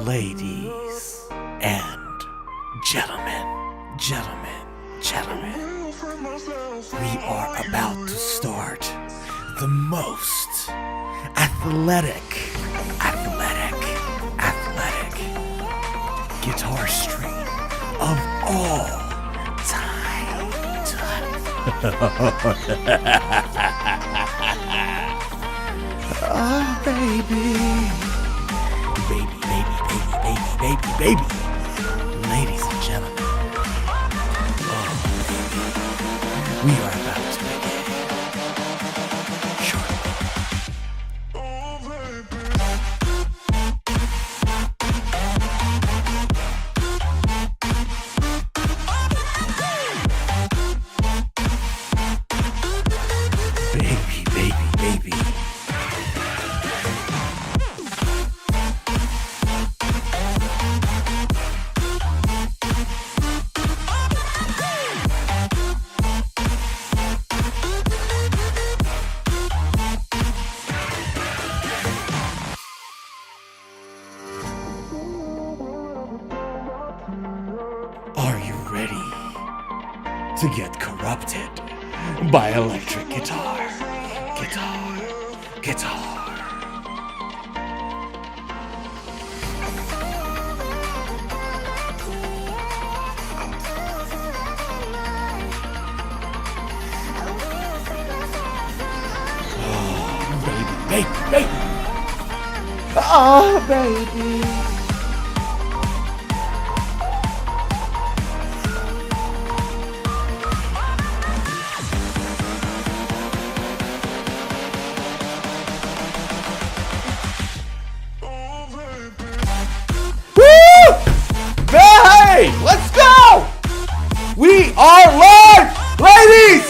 ladies and gentlemen, we are about to start the most athletic guitar stream of all time. Oh, baby. Baby. Ladies and gentlemen. Oh, baby. We are about to begin. Shortly. Baby. Are you ready to get corrupted by electric guitar? Baby. Oh, baby. Woo! Hey, let's go! We are live, ladies,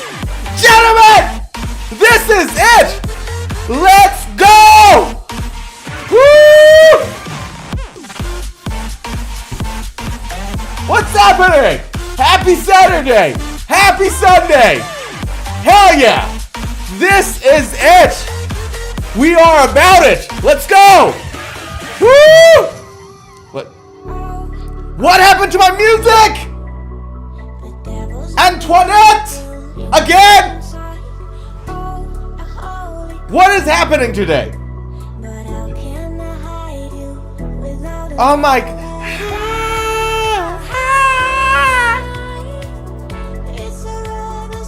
gentlemen. This is it. Let's go! Woo! What's happening? Happy Saturday! Happy Sunday! Hell yeah! This is it! We are about it! Let's go! Woo! What happened to my music? Antoinette! Again? What is happening today? Oh my.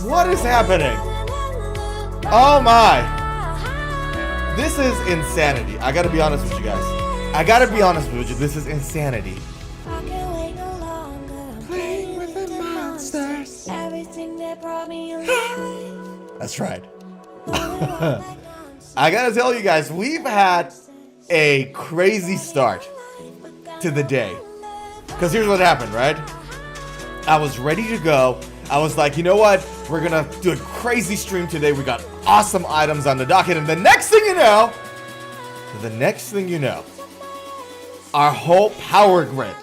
What is happening? Oh my. This is insanity. I gotta be honest with you guys. This is insanity. Playing with the monsters. That's right. I gotta tell you guys, we've had a crazy start to the day. Because here's what happened, right? I was ready to go. I was like, you know what? We're gonna do a crazy stream today. We got awesome items on the docket. And the next thing you know, our whole power grid,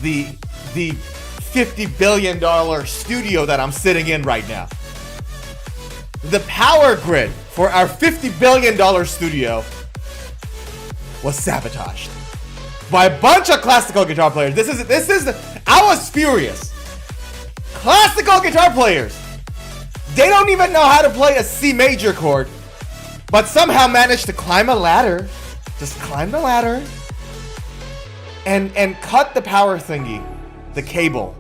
the $50 billion studio that I'm sitting in right now, the power grid for our $50 billion studio was sabotaged by a bunch of classical guitar players. I was furious. Classical guitar players, they don't even know how to play a C major chord, but somehow managed to climb a ladder, just climb the ladder, and cut the power thingy, the cable,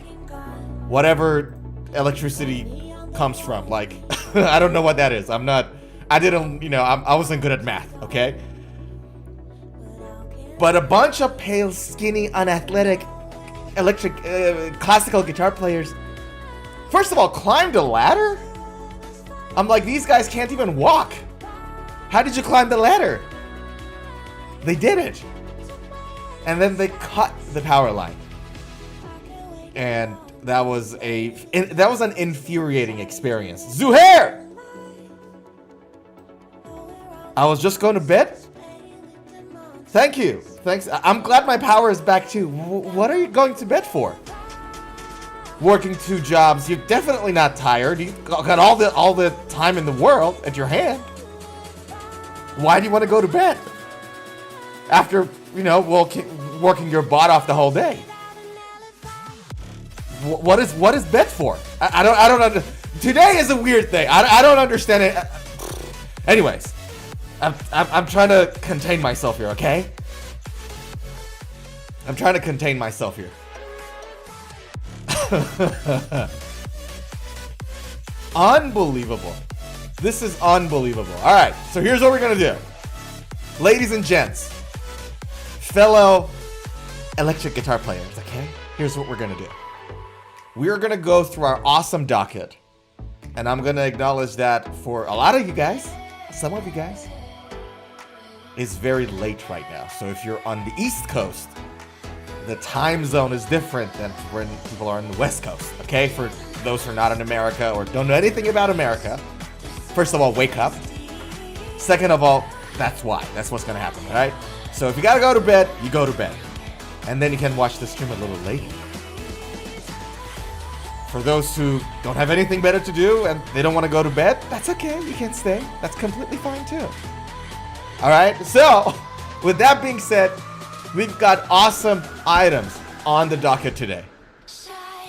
whatever electricity comes from. Like, I don't know what that is. I wasn't good at math, okay? But a bunch of pale, skinny, unathletic classical guitar players, first of all, climbed a ladder? I'm like, these guys can't even walk. How did you climb the ladder? They did it. And then they cut the power line. And that was an infuriating experience. Zuhair! I was just going to bed. Thank you. Thanks. I'm glad my power is back too. What are you going to bed for? Working 2 jobs. You're definitely not tired. You got all the time in the world at your hand. Why do you want to go to bed? after, you know, working your butt off the whole day. What is bed for? I don't today is a weird thing. I don't understand it. Anyways, I'm trying to contain myself here, okay? I'm trying to contain myself here. Unbelievable. This is unbelievable. All right, so here's what we're gonna do. Ladies and gents, fellow electric guitar players, okay? Here's what we're gonna do. We're gonna go through our awesome docket. And I'm gonna acknowledge that for a lot of you guys, some of you guys, it's very late right now. So if you're on the East Coast, the time zone is different than when people are on the West Coast, okay? For those who are not in America or don't know anything about America, first of all, wake up. Second of all, that's why. That's what's gonna happen, all right? So if you gotta go to bed, you go to bed. And then you can watch the stream a little later. For those who don't have anything better to do and they don't want to go to bed, that's okay. You can stay. That's completely fine too. All right. So with that being said, we've got awesome items on the docket today.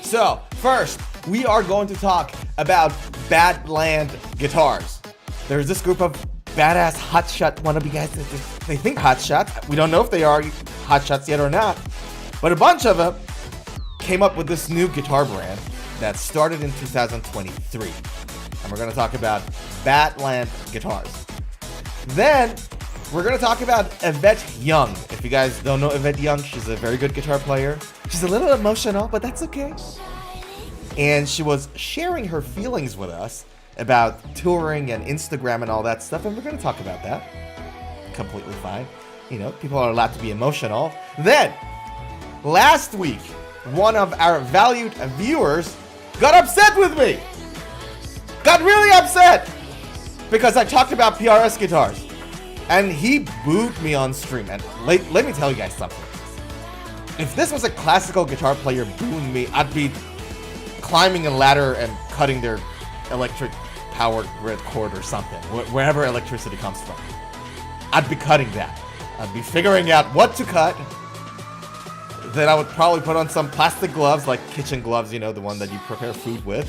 So first, we are going to talk about BADLAND Guitars. There's this group of badass hotshot wannabe guys that they think hotshot. We don't know if they are hotshots yet or not, but a bunch of them came up with this new guitar brand that started in 2023. And we're going to talk about BADLAND Guitars. Then we're going to talk about Yvette Young. If you guys don't know Yvette Young, she's a very good guitar player. She's a little emotional, but that's okay. And she was sharing her feelings with us about touring and Instagram and all that stuff, and we're going to talk about that. Completely fine. You know, people are allowed to be emotional. Then, last week, one of our valued viewers got upset with me. Got really upset because I talked about PRS guitars. And he booed me on stream. And let me tell you guys something. If this was a classical guitar player booing me, I'd be climbing a ladder and cutting their electric power grid cord or something, wherever electricity comes from. I'd be cutting that. I'd be figuring out what to cut. Then I would probably put on some plastic gloves, like kitchen gloves, you know, the one that you prepare food with.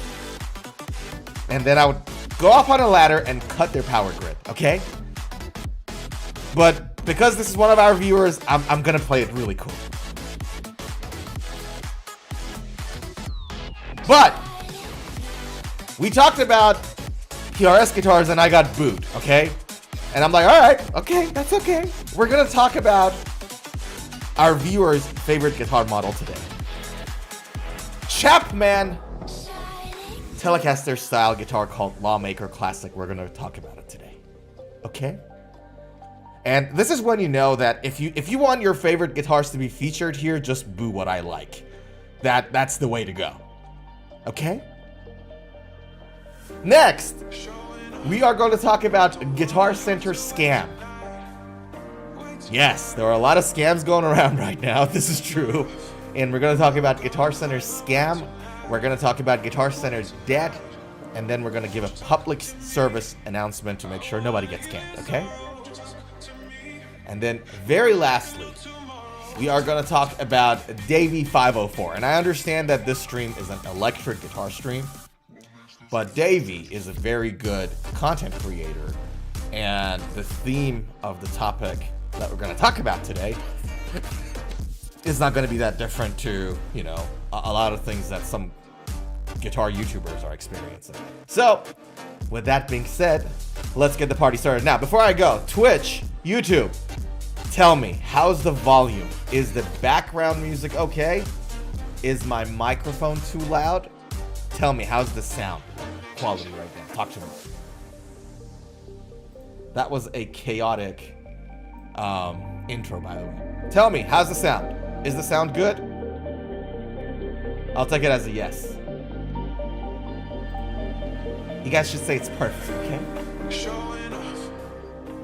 And then I would go up on a ladder and cut their power grid, okay? But because this is one of our viewers, I'm gonna play it really cool. But we talked about PRS guitars and I got booed, okay? And I'm like, all right, okay, that's okay. We're gonna talk about our viewer's favorite guitar model today. Chapman Telecaster style guitar called Lawmaker Classic. We're gonna talk about it today. Okay? And this is when you know that if you want your favorite guitars to be featured here, just boo what I like. That's the way to go. Okay? Next, we are going to talk about Guitar Center scam. Yes, there are a lot of scams going around right now. This is true. And we're going to talk about Guitar Center's scam. We're going to talk about Guitar Center's debt. And then we're going to give a public service announcement to make sure nobody gets scammed, okay? And then very lastly, we are going to talk about Davey 504. And I understand that this stream is an electric guitar stream. But Davey is a very good content creator. And the theme of the topic that we're going to talk about today is not going to be that different to, you know, a lot of things that some guitar YouTubers are experiencing. So, with that being said, let's get the party started. Now, before I go, Twitch, YouTube, tell me, how's the volume? Is the background music okay? Is my microphone too loud? Tell me, how's the sound quality right now? Talk to me. That was a chaotic intro, by the way. Tell me, how's the sound? Is the sound good? I'll take it as a yes. You guys should say it's perfect, okay?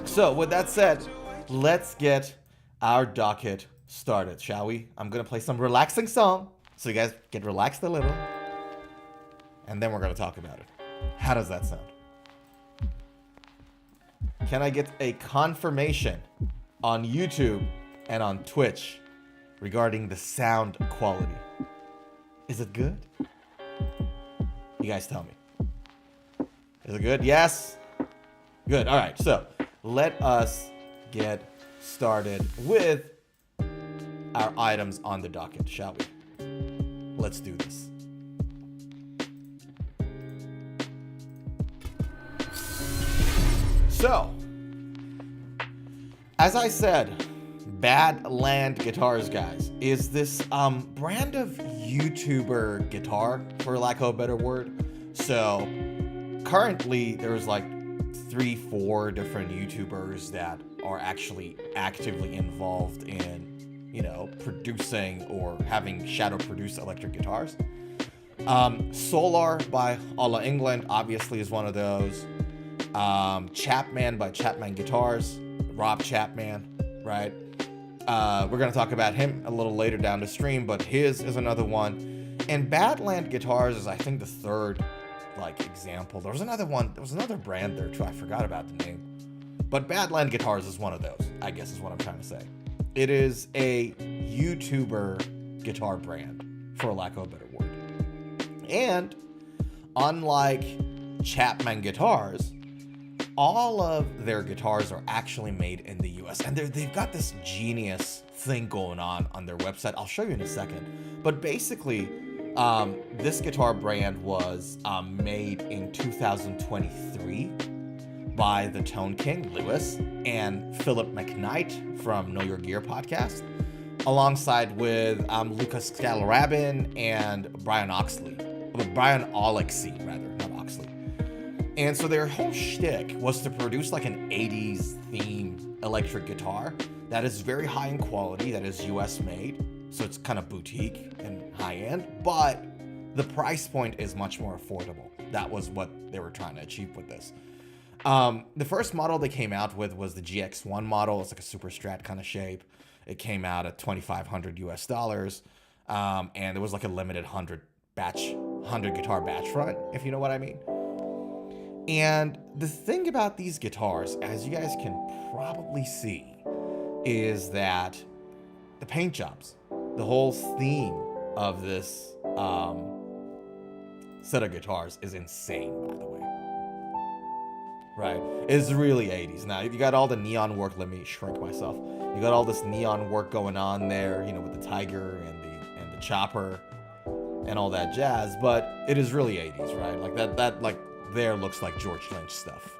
So, with that said, let's get our docket started, shall we? I'm gonna play some relaxing song, so you guys get relaxed a little. And then we're gonna talk about it. How does that sound? Can I get a confirmation on YouTube and on Twitch regarding the sound quality. Is it good? You guys tell me. Is it good? Yes? Good. All right. So let us get started with our items on the docket, shall we? Let's do this. So, as I said, Badland Guitars, guys, is this brand of YouTuber guitar, for lack of a better word. So, currently, there's like 3-4 different YouTubers that are actually actively involved in, you know, producing or having shadow produce electric guitars. Solar by Alla England obviously is one of those. Chapman by Chapman Guitars, Rob Chapman, right? We're going to talk about him a little later down the stream, but his is another one. And Badland Guitars is, I think, the third, like, example. There was another one. There was another brand there, too. I forgot about the name. But Badland Guitars is one of those, I guess is what I'm trying to say. It is a YouTuber guitar brand, for lack of a better word. And unlike Chapman Guitars, all of their guitars are actually made in the US, and they've got this genius thing going on their website. I'll show you in a second. But basically, this guitar brand was made in 2023 by the Tone King, Lewis, and Philip McKnight from Know Your Gear podcast, alongside with Lucas Scalarabin and Brian Oxley. Brian Olexey, rather, not Oxley. And so their whole shtick was to produce like an 80s themed electric guitar that is very high in quality, that is US made, so it's kind of boutique and high end, but the price point is much more affordable. That was what they were trying to achieve with this. The first model they came out with was the GX1 model. It's like a super strat kind of shape. It came out at $2,500 US, and it was like a limited 100 guitar batch run, if you know what I mean. And the thing about these guitars, as you guys can probably see, is that the paint jobs, the whole theme of this set of guitars is insane, by the way. Right? It's really 80s. Now, you got all the neon work. Let me shrink myself. You got all this neon work going on there, you know, with the tiger and the chopper and all that jazz. But it is really 80s, right? Like that like there looks like George Lynch stuff.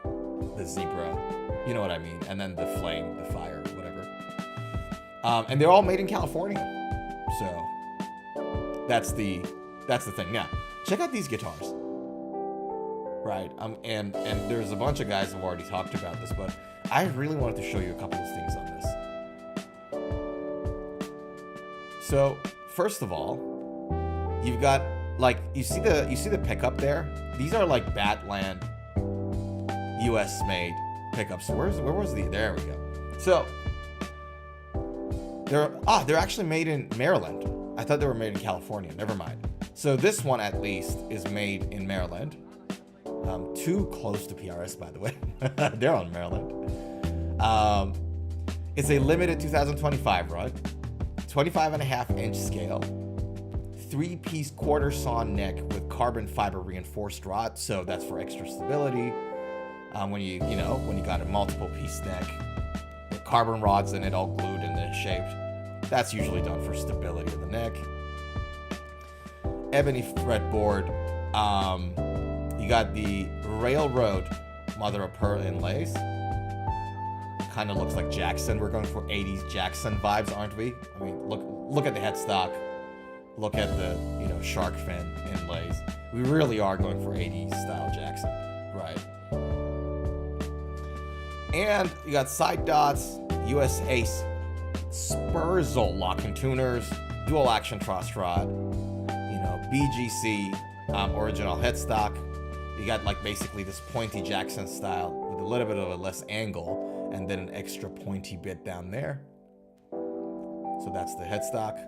The zebra, you know what I mean? And then the flame, the fire, whatever. And they're all made in California. So that's the thing. Now, check out these guitars. Right, and there's a bunch of guys who have already talked about this, but I really wanted to show you a couple of things on this. So, first of all, you've got, like, you see the pickup there? These are like Badland US made pickups. Where was the? There we go. So they're actually made in Maryland. I thought they were made in California. Never mind. So this one at least is made in Maryland. Too close to PRS, by the way. They're on Maryland. It's a limited 2025 run, 25.5-inch scale, 3-piece quarter sawn neck with carbon fiber reinforced rod, so that's for extra stability. When you got a multiple piece neck with carbon rods in it, all glued and then shaped, that's usually done for stability of the neck. Ebony fretboard. You got the railroad mother of pearl inlays. Kind of looks like Jackson. We're going for 80s Jackson vibes, aren't we? I mean, look at the headstock. Look at the, shark fin inlays. We really are going for 80s style Jackson, right? And you got side dots, USA Spurzle locking tuners, dual action cross rod, BGC original headstock. You got like basically this pointy Jackson style with a little bit of a less angle and then an extra pointy bit down there. So that's the headstock.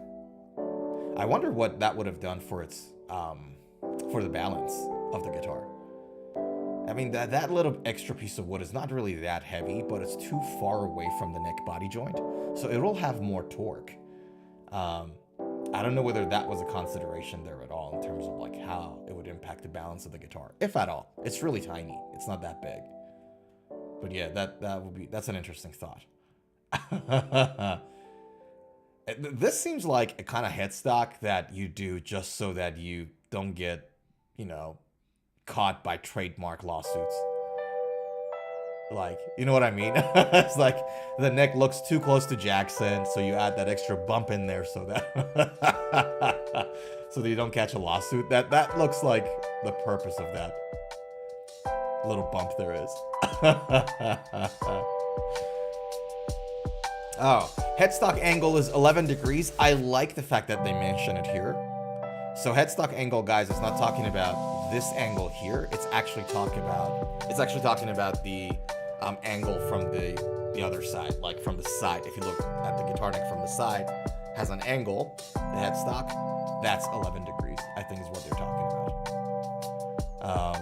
I wonder what that would have done for its for the balance of the guitar. I mean, that little extra piece of wood is not really that heavy, but it's too far away from the neck body joint, so it will have more torque. I don't know whether that was a consideration there at all in terms of like how it would impact the balance of the guitar, if at all. It's really tiny. It's not that big. But yeah, that's an interesting thought. This seems like a kind of headstock that you do just so that you don't get, you know, caught by trademark lawsuits. Like, you know what I mean? It's like the neck looks too close to Jackson, so you add that extra bump in there so that so that you don't catch a lawsuit. That looks like the purpose of that little bump there is. Oh, headstock angle is 11 degrees. I like the fact that they mention it here. So headstock angle, guys, is not talking about this angle here. It's actually talking about the angle from the other side, like from the side. If you look at the guitar neck from the side, has an angle. The headstock, that's 11 degrees. I think is what they're talking about.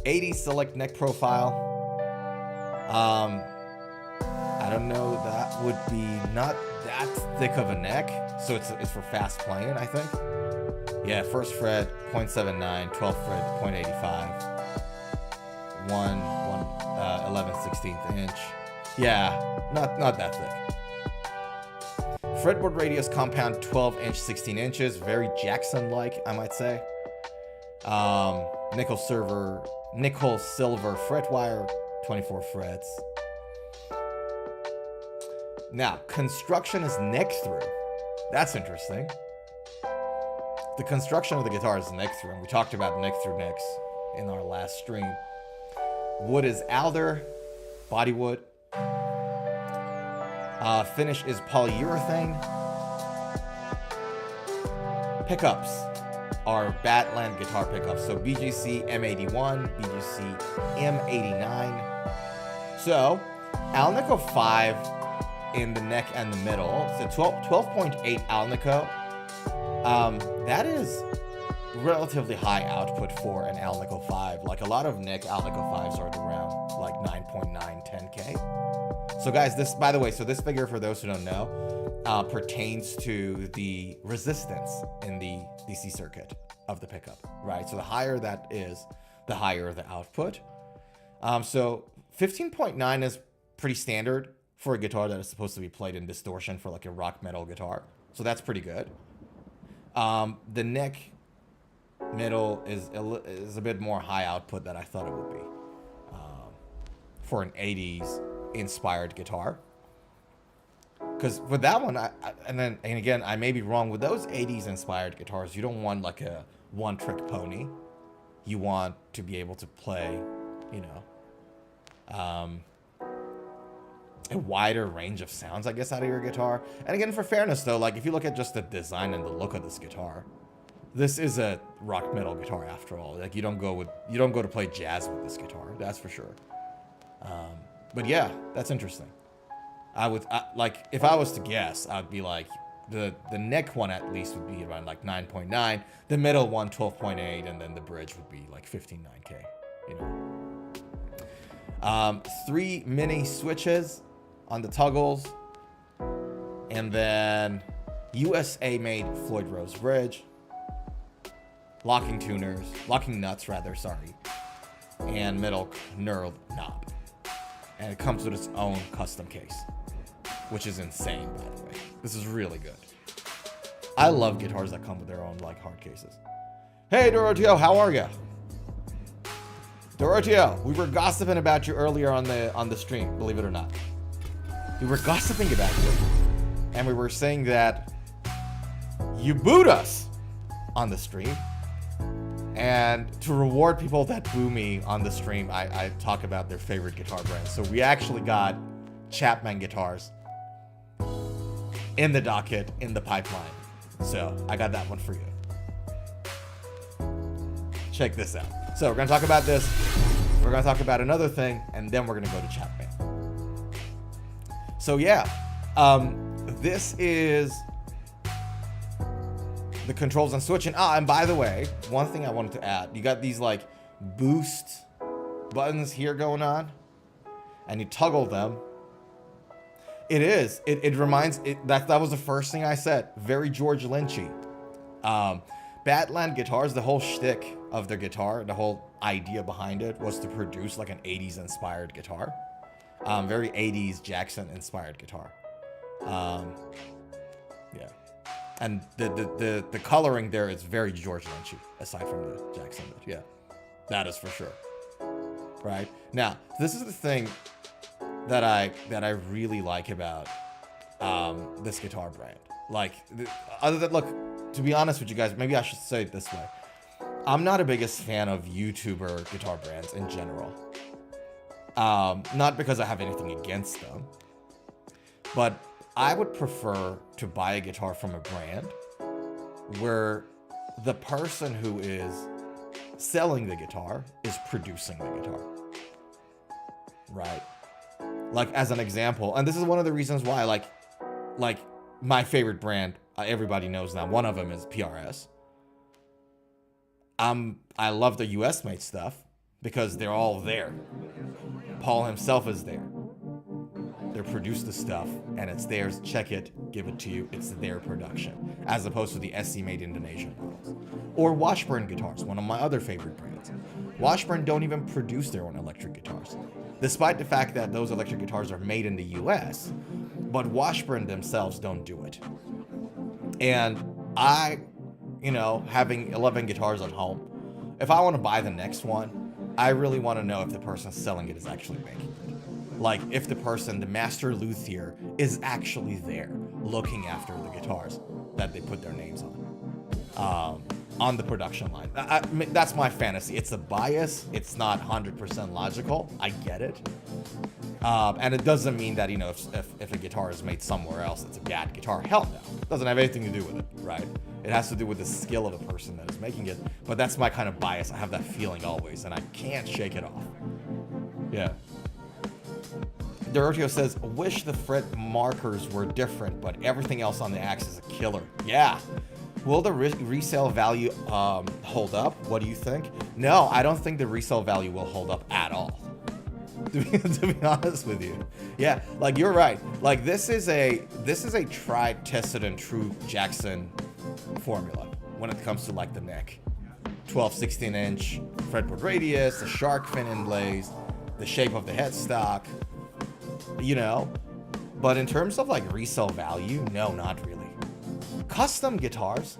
80 select neck profile. I don't know. That would be not that thick of a neck, so it's for fast playing, I think. Yeah, first fret 0.79, 12th fret 0.85. 11/16 inch. Yeah, not that thick. Fretboard radius compound 12 inch 16 inches, very Jackson like, I might say. Nickel silver fret wire, 24 frets. Now, construction is neck through. That's interesting. The construction of the guitar is neck through, and we talked about neck through necks in our last stream. Wood is alder, body wood. Finish is polyurethane. Pickups are BADLAND guitar pickups. So BGC M81, BGC M89. So Alnico 5 in the neck and the middle. So 12.8 Alnico. That is relatively high output for an Alnico 5. Like a lot of neck Alnico 5s are at around like 9.9, 10K. So guys, this, by the way, so this figure, for those who don't know, pertains to the resistance in the DC circuit of the pickup, right? So the higher that is, the higher the output. So 15.9 is pretty standard for a guitar that is supposed to be played in distortion for like a rock metal guitar. So that's pretty good. The neck middle is a bit more high output than I thought it would be for an 80s inspired guitar. Because with that one, and again, I may be wrong, with those 80s inspired guitars, you don't want like a one-trick pony. You want to be able to play, you know, a wider range of sounds, I guess, out of your guitar. And again, for fairness though, like if you look at just the design and the look of this guitar, this is a rock metal guitar after all. Like you don't go to play jazz with this guitar, that's for sure. But yeah, that's interesting. Like if I was to guess, I'd be like the neck one at least would be around like 9.9, the middle one 12.8, and then the bridge would be like 15.9K, you know. 3 mini switches on the toggles, and then USA made Floyd Rose bridge, locking nuts rather, sorry, and middle knurled knob. And it comes with its own custom case, which is insane, by the way. This is really good. I love guitars that come with their own like hard cases. Hey Dorotio, how are ya? Dorotio, we were gossiping about you earlier on the stream, believe it or not. We were gossiping about you, and we were saying that you booed us on the stream. And to reward people that boo me on the stream, I talk about their favorite guitar brands. So we actually got Chapman Guitars in the docket, in the pipeline. So I got that one for you. Check this out. So we're going to talk about this. We're going to talk about another thing, and then we're going to go to Chapman. So yeah, this is the controls and switching. And by the way, one thing I wanted to add, you got these like boost buttons here going on, and you toggle them. It reminds that was the first thing I said. Very George Lynchy. Badland Guitars, the whole shtick of their guitar, the whole idea behind it was to produce like an 80s inspired guitar. Very 80s Jackson inspired guitar. Yeah. And the coloring there is very George Lynchy, aside from the Jackson bit. Yeah. That is for sure. Right? Now, this is the thing that I really like about this guitar brand. Like, other than, look, to be honest with you guys, maybe I should say it this way. I'm not a biggest fan of YouTuber guitar brands in general. Not because I have anything against them, but I would prefer to buy a guitar from a brand where the person who is selling the guitar is producing the guitar. Right? Like, as an example, and this is one of the reasons why, like my favorite brand, everybody knows now, one of them is PRS. I love the US made stuff because they're all there. Paul himself is there. They produce the stuff and it's theirs. Check it, give it to you. It's their production, as opposed to the SC made Indonesian models. Or Washburn Guitars, one of my other favorite brands. Washburn don't even produce their own electric guitars, despite the fact that those electric guitars are made in the US, but Washburn themselves don't do it. And I, having 11 guitars at home, if I want to buy the next one, I really want to know if the person selling it is actually making it. Like, if the person, the master luthier, is actually there looking after the guitars that they put their names on the production line. That's my fantasy. It's a bias. It's not 100% logical. I get it. And it doesn't mean that, if a guitar is made somewhere else, it's a bad guitar. Hell no. It doesn't have anything to do with it, right? It has to do with the skill of the person that is making it. But that's my kind of bias. I have that feeling always, and I can't shake it off. Yeah. Doroteo says, wish the fret markers were different, but everything else on the axe is a killer. Yeah. Will the resale value hold up? What do you think? No, I don't think the resale value will hold up at all. To be honest with you. Yeah, like, you're right. Like, this is a tried, tested, and true Jackson formula when it comes to, like, the neck. 12, 16-inch fretboard radius, the shark fin inlays, the shape of the headstock, But in terms of, like, resale value, no, not really. Custom guitars,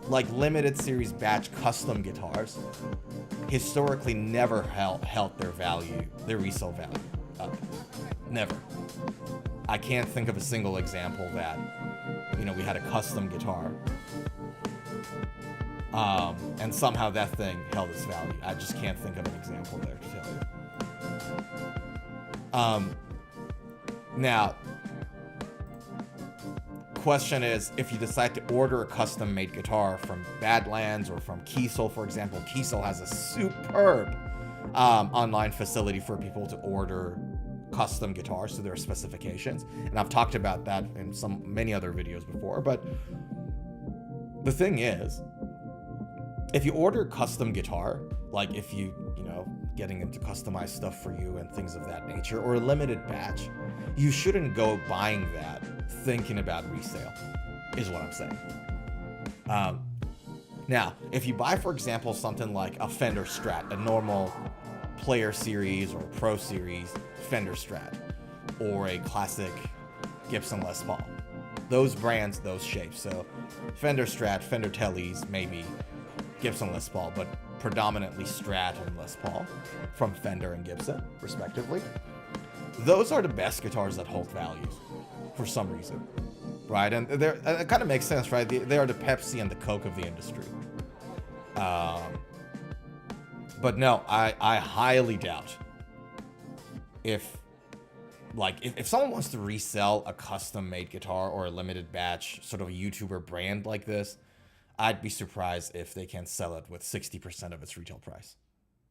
like limited series batch custom guitars, historically never held their resale value up. Never. I can't think of a single example that, we had a custom guitar, and somehow that thing held its value. I just can't think of an example there to tell you. Now, question is, if you decide to order a custom-made guitar from Badlands or from Kiesel, for example, Kiesel has a superb online facility for people to order custom guitars to their specifications, and I've talked about that in many other videos before. But the thing is, if you order a custom guitar, like if you getting into customized stuff for you and things of that nature, or a limited batch, you shouldn't go buying that thinking about resale, is what I'm saying. Now, if you buy, for example, something like a Fender Strat, a normal Player Series or Pro Series Fender Strat, or a classic Gibson Les Paul, those brands, those shapes, so Fender Strat, Fender Teles, maybe Gibson Les Paul, but predominantly Strat and Les Paul from Fender and Gibson, respectively. Those are the best guitars that hold values for some reason, right? And it kind of makes sense, right? They are the Pepsi and the Coke of the industry. But no, I highly doubt if someone wants to resell a custom-made guitar or a limited batch, sort of a YouTuber brand like this, I'd be surprised if they can sell it with 60% of its retail price.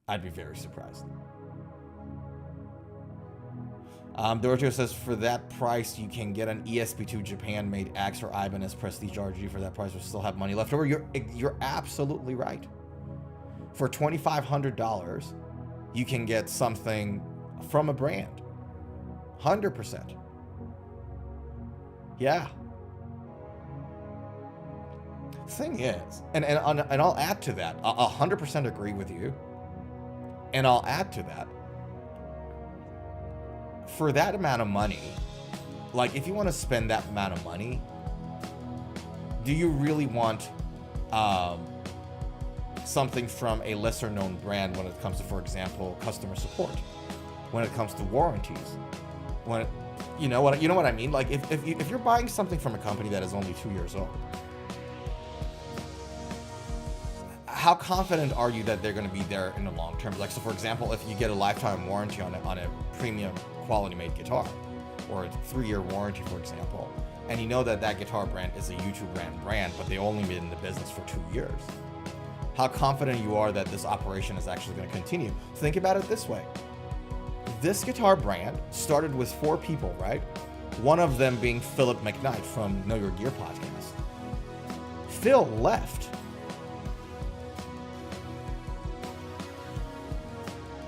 I'd be very surprised. Doroteo says, for that price, you can get an ESP2 Japan-made Axe or Ibanez Prestige RG. For that price, we'll still have money left over. You're absolutely right. For $2,500, you can get something from a brand. 100%. Yeah. Thing is, and I'll add to that, I'll 100% agree with you. And I'll add to that, for that amount of money, like if you want to spend that amount of money, do you really want something from a lesser known brand when it comes to, for example, customer support, when it comes to warranties, when it, you know what I mean? Like if you're buying something from a company that is only 2 years old, how confident are you that they're going to be there in the long term? Like, so for example, if you get a lifetime warranty on a premium quality made guitar, or a 3-year warranty, for example, and you know that that guitar brand is a YouTube brand, but they only been in the business for 2 years, how confident you are that this operation is actually going to continue? Think about it this way. This guitar brand started with 4 people, right? One of them being Philip McKnight from Know Your Gear podcast. Phil left.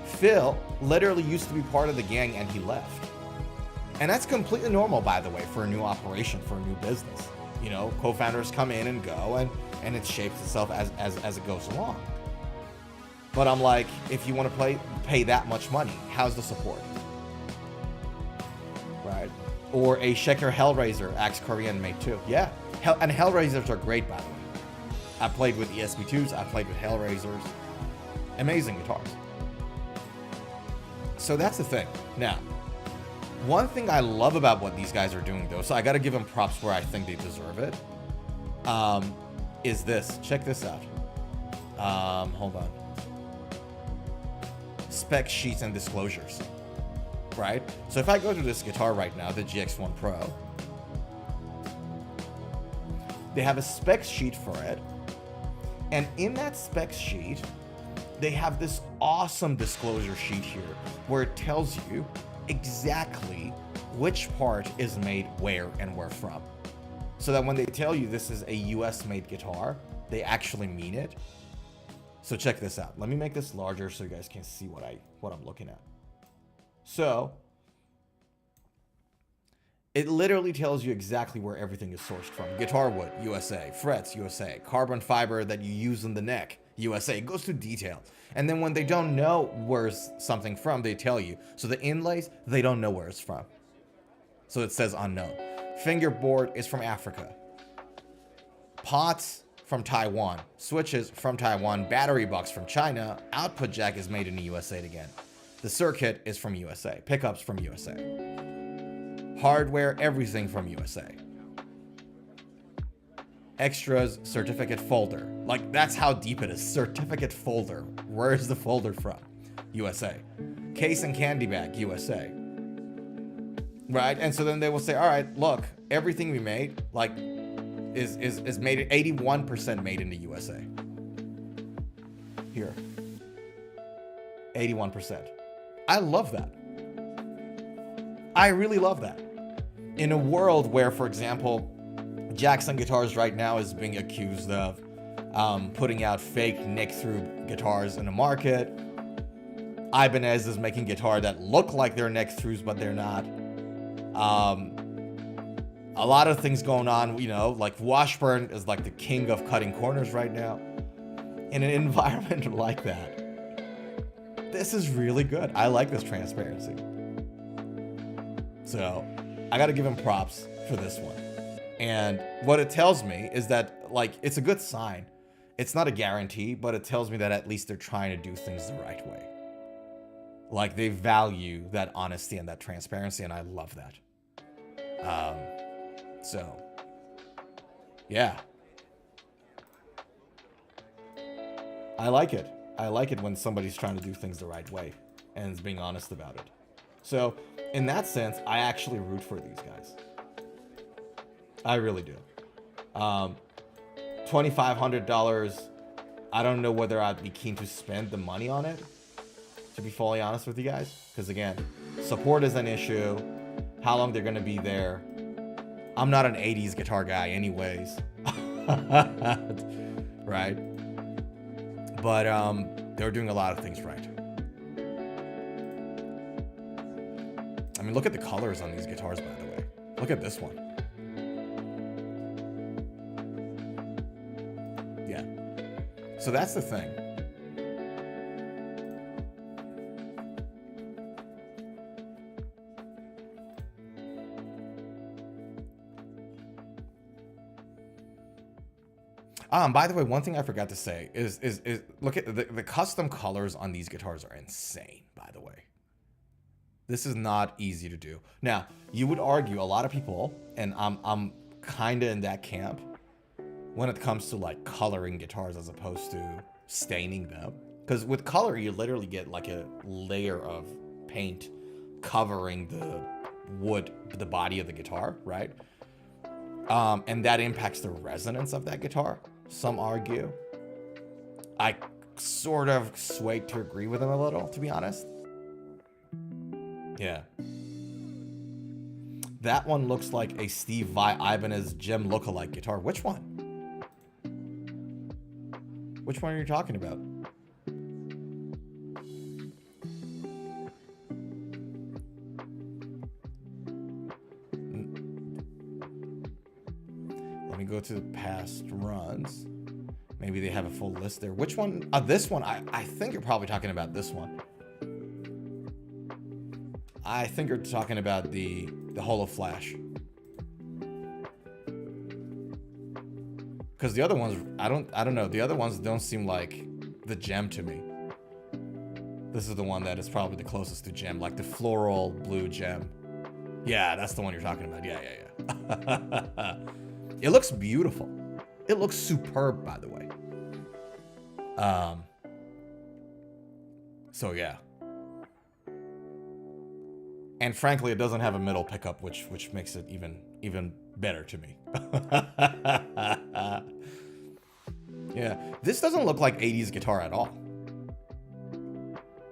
Phil literally used to be part of the gang and he left. And that's completely normal, by the way, for a new operation, for a new business. You know, co-founders come in and go, and it shapes itself as it goes along. But I'm like, if you want to pay that much money, how's the support? Right? Or a Shaker Hellraiser, Axe Korean made too. Yeah, and Hellraisers are great, by the way. I played with ESP2s, I played with Hellraisers. Amazing guitars. So that's the thing. Now, one thing I love about what these guys are doing, though, so I got to give them props where I think they deserve it, is this. Check this out. Hold on. Spec sheets and disclosures, right? So if I go to this guitar right now, the GX1 Pro, they have a spec sheet for it. And in that spec sheet, they have this awesome disclosure sheet here where it tells you exactly which part is made where and where from. So that when they tell you this is a US made guitar, they actually mean it. So check this out. Let me make this larger so you guys can see what I'm looking at. So it literally tells you exactly where everything is sourced from. Guitar wood, USA. Frets, USA. Carbon fiber that you use in the neck, USA. It goes to detail. And then when they don't know where's something from, they tell you. So the inlays, they don't know where it's from. So it says unknown. Fingerboard is from Africa. Pots from Taiwan. Switches from Taiwan. Battery box from China. Output jack is made in the USA again. The circuit is from USA. Pickups from USA. Hardware, everything from USA. Extras, certificate folder. Like, that's how deep it is. Certificate folder. Where is the folder from? USA. Case and candy bag, USA. Right? And so then they will say, all right, look, everything we made, like, is made 81% made in the USA. Here. 81%. I love that. I really love that. In a world where, for example, Jackson Guitars right now is being accused of putting out fake neck-through guitars in the market. Ibanez is making guitar that look like they're neck-throughs, but they're not. A lot of things going on, you know, like Washburn is like the king of cutting corners right now. In an environment like that, this is really good. I like this transparency. So I got to give him props for this one. And what it tells me is that, like, it's a good sign. It's not a guarantee, but it tells me that at least they're trying to do things the right way. Like, they value that honesty and that transparency, and I love that. So, yeah. I like it. I like it when somebody's trying to do things the right way and is being honest about it. So, in that sense, I actually root for these guys. I really do. $2,500. I don't know whether I'd be keen to spend the money on it, to be fully honest with you guys. Because again, support is an issue. How long they're going to be there. I'm not an 80s guitar guy anyways. Right? But they're doing a lot of things right. I mean, look at the colors on these guitars, by the way. Look at this one. Yeah. So that's the thing. By the way, one thing I forgot to say is look at the custom colors on these guitars are insane, by the way. This is not easy to do. Now, you would argue a lot of people, and I'm kind of in that camp when it comes to like coloring guitars as opposed to staining them. Because with color, you literally get like a layer of paint covering the wood, the body of the guitar, right? And that impacts the resonance of that guitar. Some argue. I sort of swayed to agree with them a little, to be honest. Yeah. That one looks like a Steve Vai Ibanez Gem lookalike guitar. Which one? Which one are you talking about? Let me go to the past runs. Maybe they have a full list there. Which one? This one. I think you're probably talking about this one. I think you're talking about the Holo Flash. Because the other ones, I don't know. The other ones don't seem like the Gem to me. This is the one that is probably the closest to Gem, like the floral blue Gem. Yeah, that's the one you're talking about. Yeah. It looks beautiful. It looks superb, by the way. So yeah. And frankly, it doesn't have a middle pickup, which makes it even better to me. Yeah, this doesn't look like 80s guitar at all.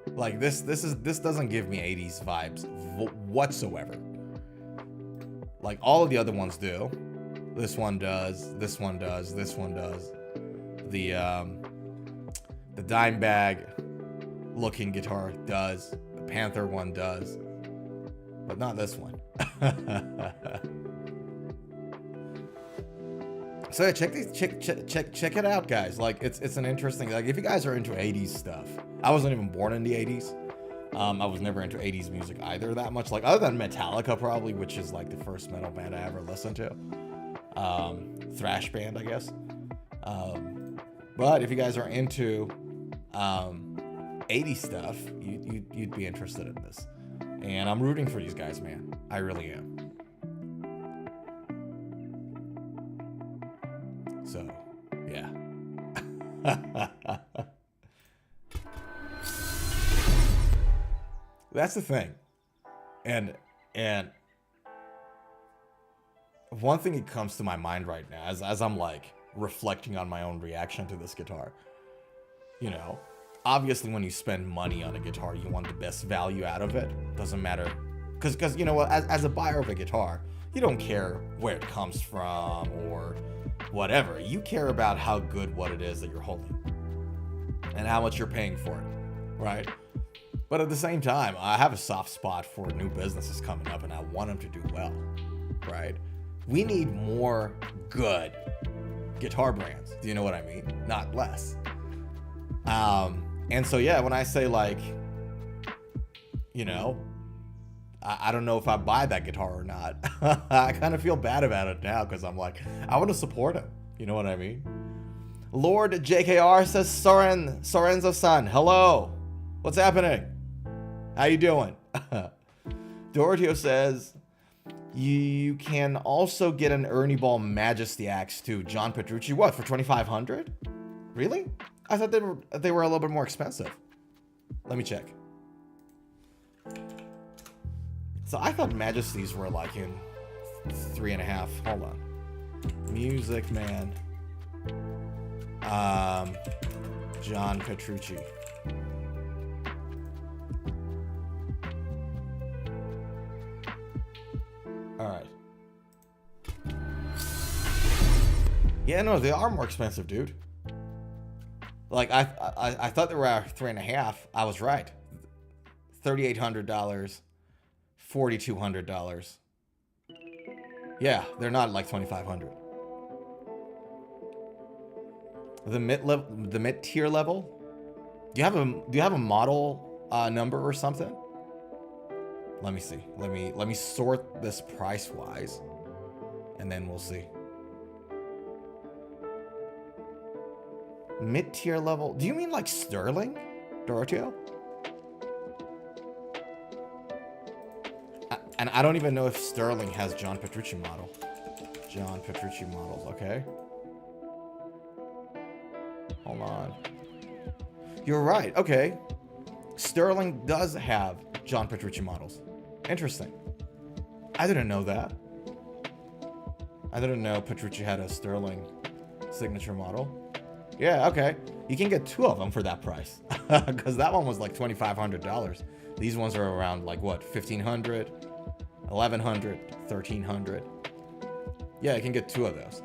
Like this doesn't give me 80s vibes whatsoever. Like all of the other ones do. This one does. This one does. This one does. The dime bag looking guitar does. The Panther one does. But not this one. So yeah, check it out, guys. Like it's an interesting, like if you guys are into 80s stuff. I wasn't even born in the 80s. I was never into 80s music either that much. Like other than Metallica probably, which is like the first metal band I ever listened to. Thrash band, I guess. But if you guys are into 80s stuff, you'd be interested in this. And I'm rooting for these guys, man. I really am. So, yeah. That's the thing. And one thing that comes to my mind right now as I'm like reflecting on my own reaction to this guitar, you know, obviously when you spend money on a guitar, you want the best value out of it. Doesn't matter. Because you know, as a buyer of a guitar, you don't care where it comes from or whatever. You care about how good what it is that you're holding and how much you're paying for it, right? But at the same time, I have a soft spot for new businesses coming up and I want them to do well, right? We need more good guitar brands. Do you know what I mean? Not less. And so, yeah, when I say like, you know, I don't know if I buy that guitar or not. I kind of feel bad about it now because I'm like, I want to support him. You know what I mean? Lord JKR says, Sorenzo-san, hello. What's happening? How you doing? Dorotio says, you can also get an Ernie Ball Majesty axe to John Petrucci. What, for $2,500? Really? I thought they were a little bit more expensive. Let me check. So I thought Majesties were like in 3.5. Hold on. Music Man. John Petrucci. All right. Yeah, no, they are more expensive, dude. Like I thought they were $3.5. I was right. $3,800, $4,200. Yeah, they're not like $2,500. The mid tier level. Do you have a model number or something? Let me see. Let me sort this price wise, and then we'll see. Mid tier level. Do you mean like Sterling, Doroteo? And I don't even know if Sterling has John Petrucci model. John Petrucci models, okay. Hold on. You're right, okay. Sterling does have John Petrucci models. Interesting. I didn't know that. I didn't know Petrucci had a Sterling signature model. Yeah, okay. You can get 2 of them for that price. Because that one was like $2,500. These ones are around like what, $1,500? $1,100, $1,300. Yeah, I can get 2 of those.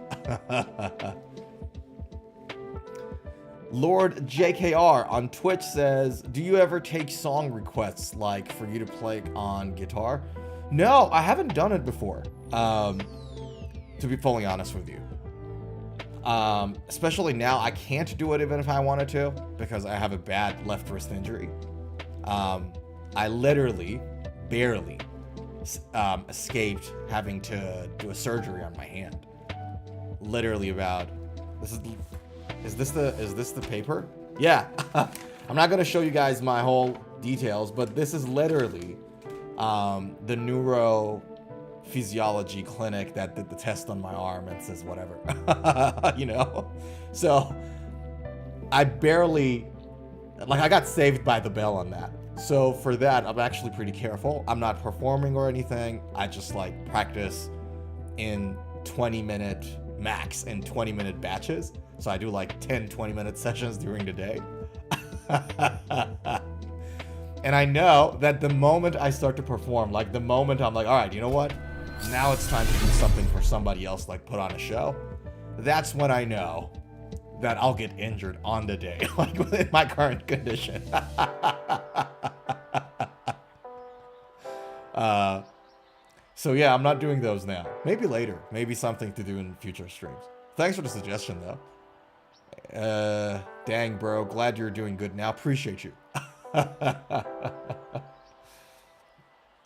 Lord JKR on Twitch says, do you ever take song requests like for you to play on guitar? No, I haven't done it before. To be fully honest with you. Especially now, I can't do it even if I wanted to because I have a bad left wrist injury. I literally barely escaped having to do a surgery on my hand. Literally about is this the paper? Yeah. I'm not gonna show you guys my whole details, but this is literally the neurophysiology clinic that did the test on my arm and says whatever. You know? So I barely, like, I got saved by the bell on that. So for that, I'm actually pretty careful. I'm not performing or anything. I just like practice in 20-minute max in 20-minute batches. So I do like 10, 20-minute sessions during the day. And I know that the moment I start to perform, like the moment I'm like, all right, you know what? Now it's time to do something for somebody else, like put on a show. That's when I know that I'll get injured on the day, like within my current condition. So yeah, I'm not doing those now. Maybe later. Maybe something to do in future streams. Thanks for the suggestion, though. Dang, bro. Glad you're doing good now. Appreciate you.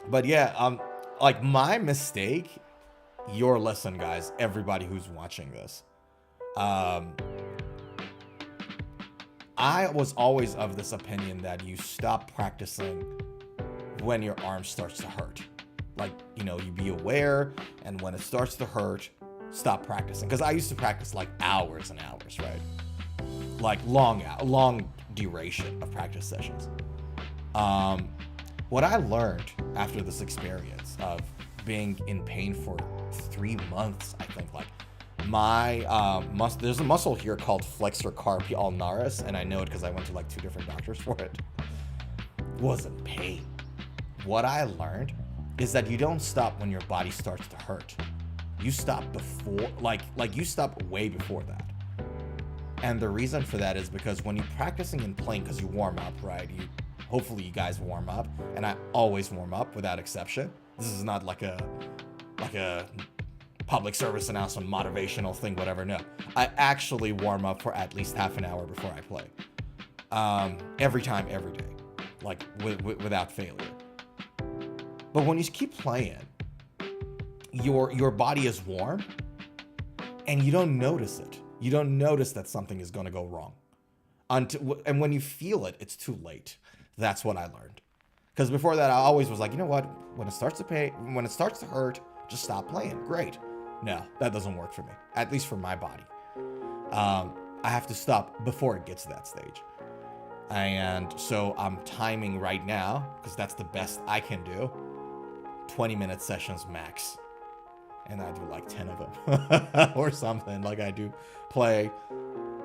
But yeah, like my mistake, your lesson, guys. Everybody who's watching this. I was always of this opinion that you stop practicing when your arm starts to hurt. Like, you know, you be aware, and when it starts to hurt, stop practicing. Because I used to practice like hours and hours, right? Like long duration of practice sessions. What I learned after this experience of being in pain for 3 months, I think, like my there's a muscle here called flexor carpi ulnaris, and I know it because I went to like 2 different doctors for it. Was in pain. What I learned is that you don't stop when your body starts to hurt. You stop before, like you stop way before that. And the reason for that is because when you're practicing and playing, because you warm up, right? Hopefully you guys warm up, and I always warm up without exception. This is not like a public service announcement, motivational thing, whatever. No, I actually warm up for at least half an hour before I play. Every time, every day, like without failure. But when you keep playing, your body is warm, and you don't notice it. You don't notice that something is going to go wrong. And when you feel it, it's too late. That's what I learned. Because before that, I always was like, you know what? When it starts to hurt, just stop playing. Great. No, that doesn't work for me. At least for my body. I have to stop before it gets to that stage. And so I'm timing right now, because that's the best I can do. 20-minute sessions max. And I do like 10 of them. Or something. Like I do play,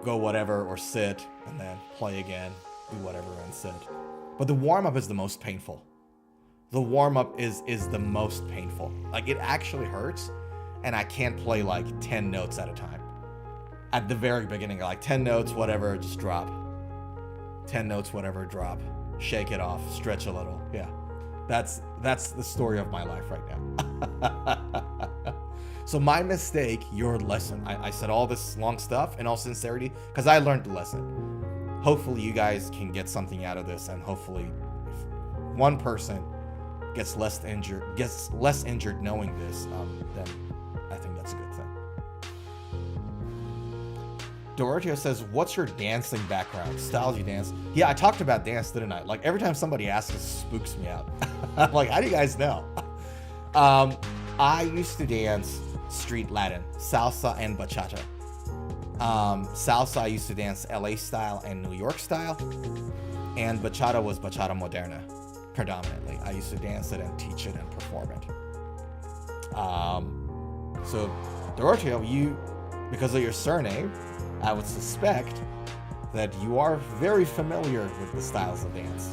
go whatever, or sit, and then play again, do whatever, and sit. But the warm-up is the most painful. The warm-up is the most painful. Like, it actually hurts, and I can't play like 10 notes at a time. At the very beginning, like 10 notes, whatever, just drop. 10 notes, whatever, drop, shake it off, stretch a little. Yeah, that's the story of my life right now. So my mistake, your lesson. I said all this long stuff in all sincerity because I learned the lesson. Hopefully you guys can get something out of this, and hopefully if one person gets less injured knowing this, then I think that's a good thing. Doroteo says, what's your dancing background? Styles you dance? Yeah, I talked about dance, didn't I? Like, every time somebody asks, it spooks me out. I'm like, how do you guys know? I used to dance street Latin, salsa and bachata. Salsa, I used to dance LA style and New York style. And bachata was bachata moderna, predominantly. I used to dance it and teach it and perform it. So, Doroteo, you, because of your surname, I would suspect that you are very familiar with the styles of dance.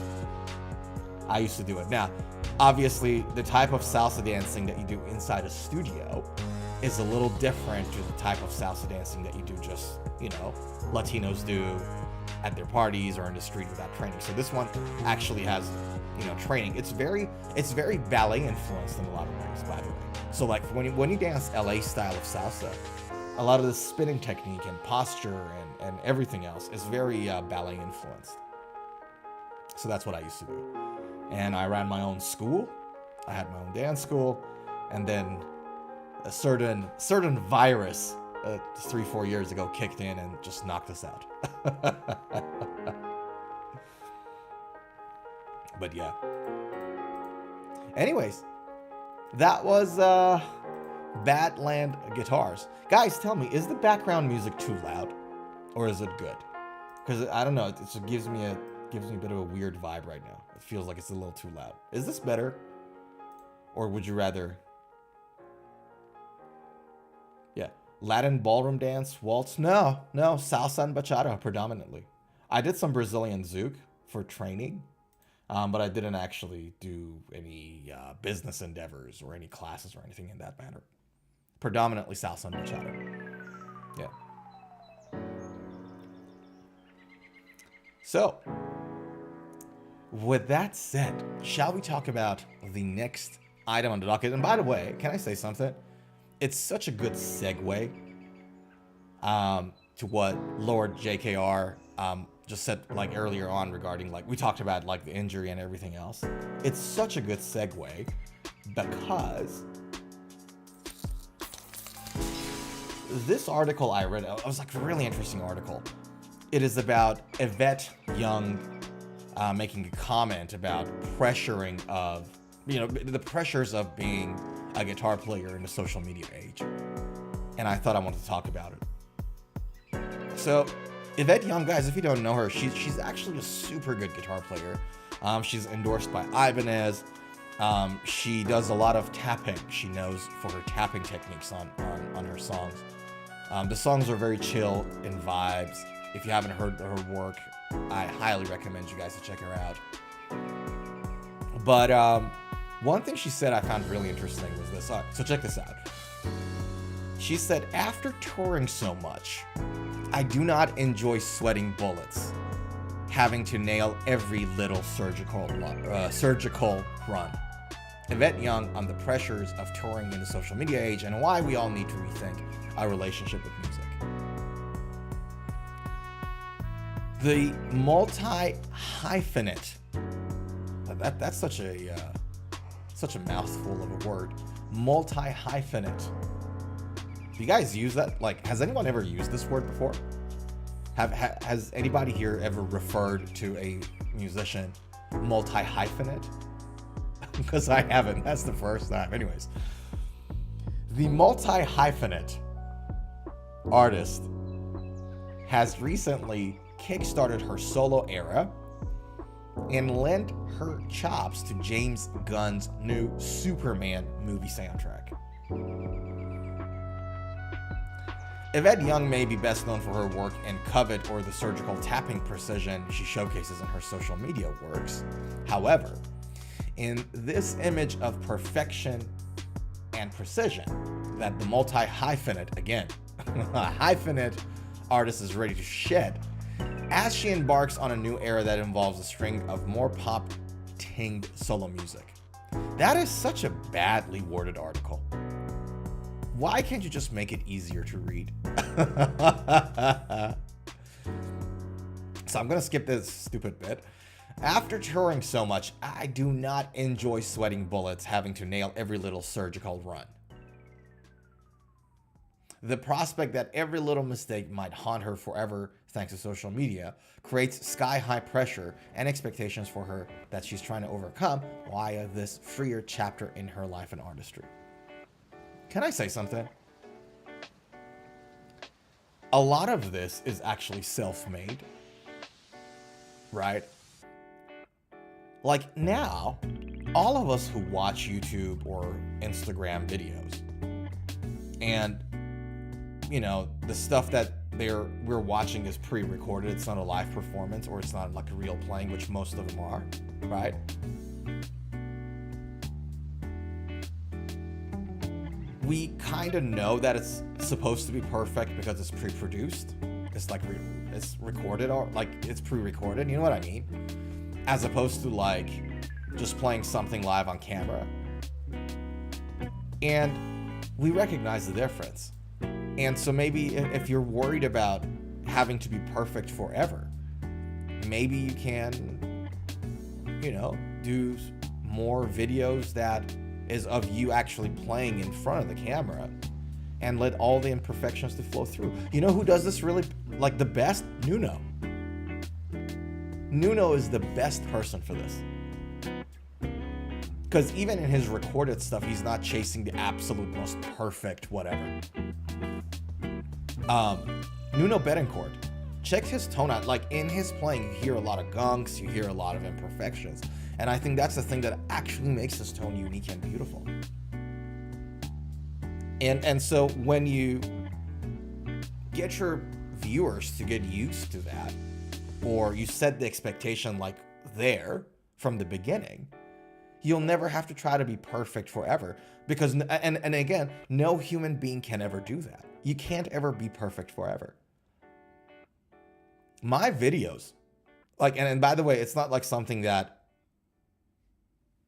I used to do it. Now, obviously, the type of salsa dancing that you do inside a studio is a little different to the type of salsa dancing that you do just, you know, Latinos do at their parties or in the street without training. So this one actually has, you know, training. It's very ballet influenced in a lot of ways, by the way. So like when you dance LA style of salsa, a lot of the spinning technique and posture and everything else is very ballet influenced. So that's what I used to do. And I ran my own school. I had my own dance school. And then a certain virus 3-4 years ago kicked in and just knocked us out. But yeah. Anyways, that was Badland Guitars. Guys, tell me, is the background music too loud, or is it good? Because I don't know, it just gives me a bit of a weird vibe right now. It feels like it's a little too loud. Is this better, or would you rather? Yeah, Latin ballroom dance, waltz. No, salsa and bachata predominantly. I did some Brazilian zouk for training, but I didn't actually do any business endeavors or any classes or anything in that manner. Predominantly salsa and bachata. Yeah. So, with that said, shall we talk about the next item on the docket? And by the way, can I say something? It's such a good segue to what Lord JKR just said like earlier on regarding, like, we talked about like the injury and everything else. It's such a good segue because this article I read, it was like a really interesting article. It is about Yvette Young making a comment about pressuring of, you know, the pressures of being a guitar player in the social media age. And I thought I wanted to talk about it. So, Yvette Young, guys, if you don't know her, she's actually a super good guitar player. She's endorsed by Ibanez. She does a lot of tapping. She knows for her tapping techniques on her songs. The songs are very chill in vibes. If you haven't heard her work, I highly recommend you guys to check her out. But one thing she said I found really interesting was this. So check this out. She said, after touring so much, I do not enjoy sweating bullets, having to nail every little surgical run. Yvette Young on the pressures of touring in the social media age and why we all need to rethink our relationship with music. The multi-hyphenate, that's such a mouthful of a word. Multi-hyphenate. Do you guys use that? Like, has anyone ever used this word before? Has anybody here ever referred to a musician multi-hyphenate? Because I haven't. That's the first time. Anyways, the multi-hyphenate artist has recently kickstarted her solo era and lent her chops to James Gunn's new Superman movie soundtrack. Yvette Young may be best known for her work in Covet or the surgical tapping precision she showcases in her social media works. However, in this image of perfection and precision that the multi-hyphenate, again, hyphenate artist is ready to shed, as she embarks on a new era that involves a string of more pop-tinged solo music. That is such a badly worded article. Why can't you just make it easier to read? So I'm gonna skip this stupid bit. After touring so much, I do not enjoy sweating bullets having to nail every little surgical run. The prospect that every little mistake might haunt her forever thanks to social media creates sky-high pressure and expectations for her that she's trying to overcome via this freer chapter in her life and artistry. Can I say something? A lot of this is actually self-made, right? Like now, all of us who watch YouTube or Instagram videos, and you know, the stuff that we're watching is pre-recorded. It's not a live performance, or it's not like a real playing, which most of them are, right? We kind of know that it's supposed to be perfect because it's pre-produced. It's like it's recorded, or like it's pre-recorded. You know what I mean? As opposed to like just playing something live on camera. And we recognize the difference. And so maybe if you're worried about having to be perfect forever, maybe you can, you know, do more videos that is of you actually playing in front of the camera and let all the imperfections to flow through. You know who does this really like the best? Nuno. Nuno is the best person for this. Because even in his recorded stuff, he's not chasing the absolute most perfect whatever. Nuno Betancourt, check his tone out. Like in his playing, you hear a lot of gunks, you hear a lot of imperfections. And I think that's the thing that actually makes his tone unique and beautiful. And so when you get your viewers to get used to that, or you set the expectation like there from the beginning, you'll never have to try to be perfect forever. Because, and again, no human being can ever do that. You can't ever be perfect forever. My videos, like, and by the way, it's not like something that,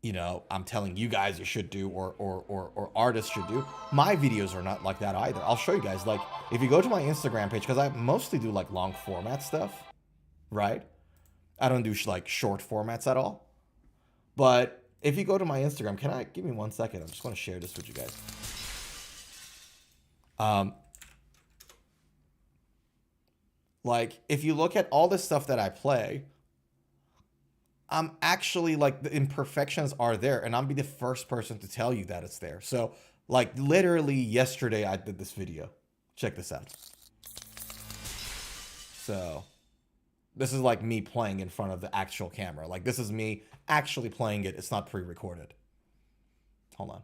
you know, I'm telling you guys you should do, or artists should do. My videos are not like that either. I'll show you guys, like, if you go to my Instagram page, because I mostly do like long format stuff, right? I don't do like short formats at all. But if you go to my Instagram, give me 1 second. I'm just going to share this with you guys. Like, if you look at all the stuff that I play, I'm actually like, the imperfections are there, and I'll be the first person to tell you that it's there. So, like, literally yesterday I did this video. Check this out. So, this is like me playing in front of the actual camera. Like, this is me actually playing it. It's not pre-recorded. Hold on.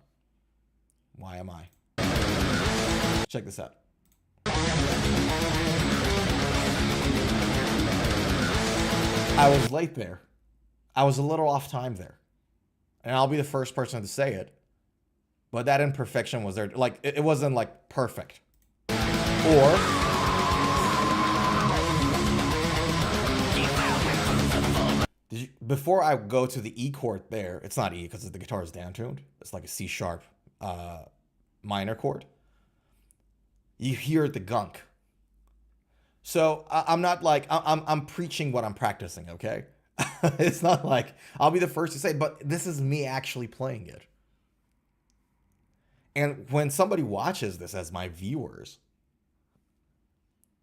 Why am I? Check this out. I was late there. I was a little off time there. And I'll be the first person to say it. But that imperfection was there. Like, it wasn't like perfect. Or before I go to the E chord there, it's not E because the guitar is down-tuned. It's like a C sharp minor chord. You hear the gunk. So I'm not like, I'm preaching what I'm practicing, okay? It's not like, I'll be the first to say, but this is me actually playing it. And when somebody watches this as my viewers,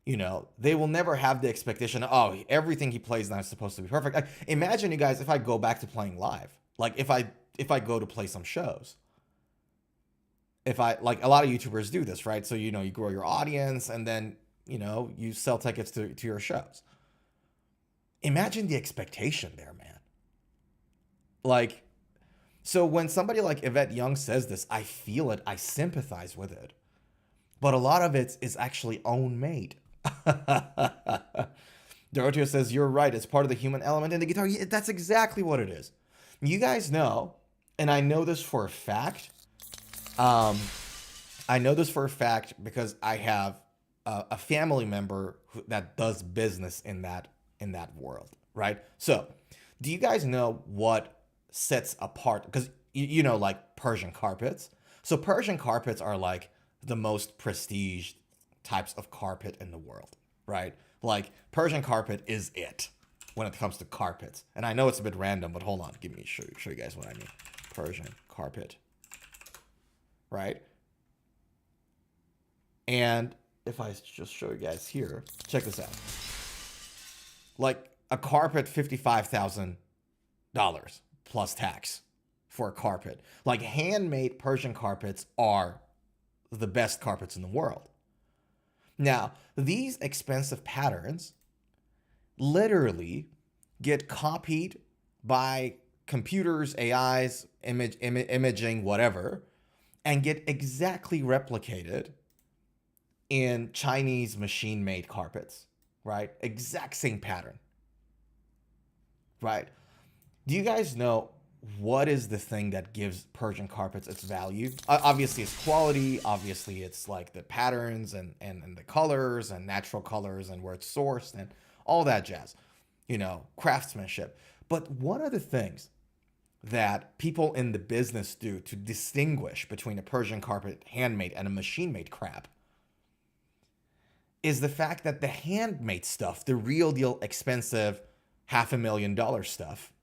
you know, they will never have the expectation, oh, everything he plays now is supposed to be perfect. Like, imagine, you guys, if I go back to playing live, like if I go to play some shows, like a lot of YouTubers do this, right? So, you know, you grow your audience and then, you know, you sell tickets to your shows. Imagine the expectation there, man. Like, so when somebody like Yvette Young says this, I feel it, I sympathize with it. But a lot of it is actually own made. Doroteo says, you're right, it's part of the human element in the guitar. That's exactly what it is. You guys know, and I know this for a fact, I know this for a fact because I have a family member that does business in that in that world, right? So do you guys know what sets apart, because you know, like Persian carpets. So Persian carpets are like the most prestige types of carpet in the world, right? Like Persian carpet is it when it comes to carpets. And I know it's a bit random, but hold on, give me show you guys what I mean. Persian carpet, right? And if I just show you guys here, check this out. Like a carpet, $55,000 plus tax for a carpet. Like handmade Persian carpets are the best carpets in the world. Now, these expensive patterns literally get copied by computers, AIs, imaging, whatever, and get exactly replicated in Chinese machine-made carpets, right? Exact same pattern, right? Do you guys know what is the thing that gives Persian carpets its value? Obviously, it's quality. Obviously, it's like the patterns and the colors and natural colors and where it's sourced and all that jazz, you know, craftsmanship. But one of the things that people in the business do to distinguish between a Persian carpet handmade and a machine-made crap is the fact that the handmade stuff, the real deal expensive $500,000 stuff,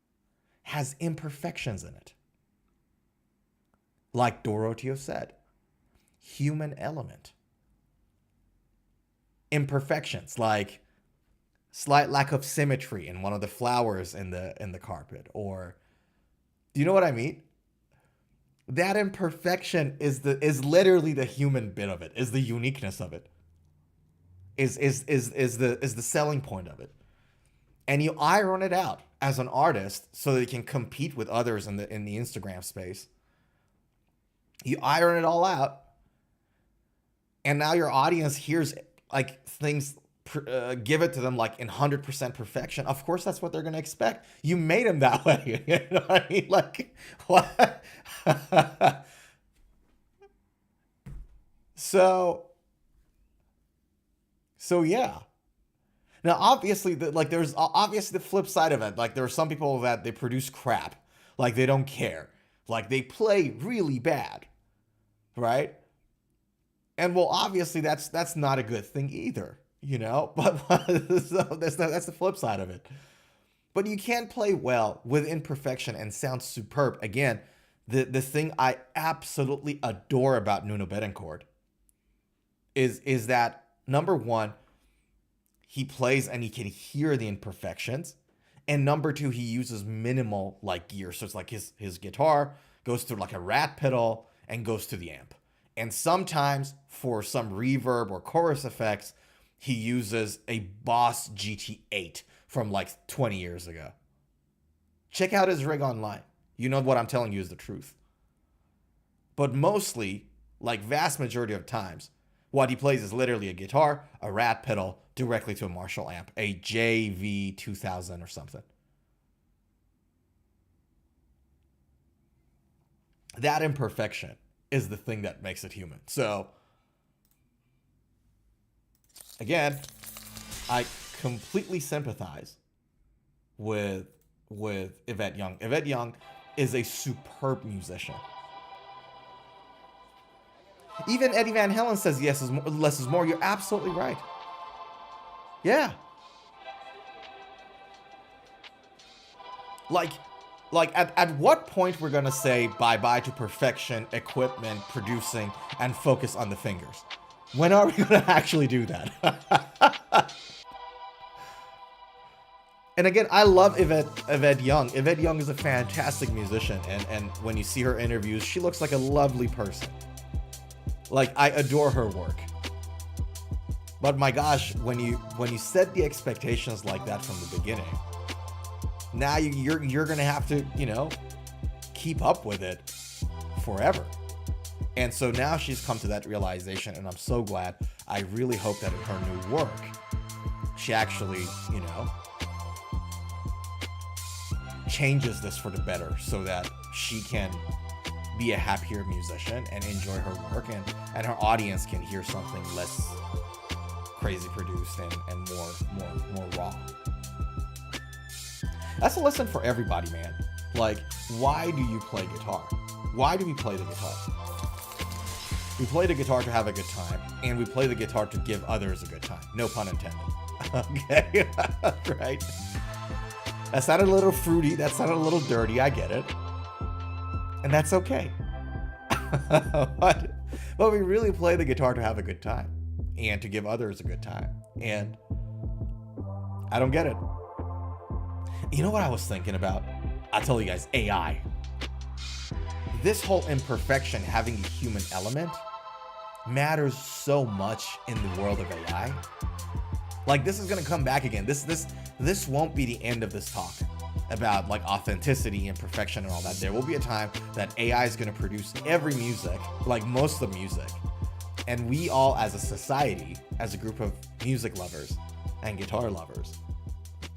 has imperfections in it. Like Doroteo said, human element. Imperfections like slight lack of symmetry in one of the flowers in the carpet, or do you know what I mean? That imperfection is literally the human bit of it, is the uniqueness of it. Is the selling point of it. And you iron it out as an artist so that you can compete with others in the Instagram space. You iron it all out, and now your audience hears like things, give it to them like in 100% perfection. Of course, that's what they're gonna expect. You made them that way. You know what I mean? Like what? So yeah. Now, obviously, there's obviously the flip side of it. Like, there are some people that they produce crap. Like, they don't care. Like, they play really bad. Right? And, well, obviously, that's not a good thing either. You know? But so that's the flip side of it. But you can play well with imperfection and sound superb. Again, the thing I absolutely adore about Nuno Bettencourt is that, number one, he plays and he can hear the imperfections. And number two, he uses minimal like gear. So it's like his guitar goes through like a rat pedal and goes to the amp. And sometimes for some reverb or chorus effects, he uses a Boss GT8 from like 20 years ago. Check out his rig online. You know what I'm telling you is the truth. But mostly, like vast majority of times, what he plays is literally a guitar, a rat pedal, directly to a Marshall amp, a JV2000 or something. That imperfection is the thing that makes it human. So, again, I completely sympathize with Yvette Young. Yvette Young is a superb musician. Even Eddie Van Halen says yes is more, less is more. You're absolutely right. Yeah. Like at what point we're gonna say bye-bye to perfection, equipment, producing, and focus on the fingers? When are we gonna actually do that? And again, I love Yvette Young. Yvette Young is a fantastic musician, and when you see her interviews, she looks like a lovely person. Like, I adore her work. But my gosh, when you set the expectations like that from the beginning, now you're gonna have to, you know, keep up with it forever. And so now she's come to that realization, and I'm so glad. I really hope that in her new work, she actually, you know, changes this for the better so that she can be a happier musician and enjoy her work, and her audience can hear something less crazy produced and more raw. That's a lesson for everybody, man. Like, why do you play guitar? Why do we play the guitar? We play the guitar to have a good time, and we play the guitar to give others a good time. No pun intended. Okay, right? That sounded a little fruity. That sounded a little dirty. I get it. And that's okay. But we really play the guitar to have a good time and to give others a good time. And I don't get it. You know what I was thinking about? I'll tell you guys, AI. This whole imperfection having a human element matters so much in the world of AI. Like, this is gonna come back again. This won't be the end of this talk about like authenticity and perfection and all that. There will be a time that AI is gonna produce every music, like most of the music. And we all as a society, as a group of music lovers and guitar lovers,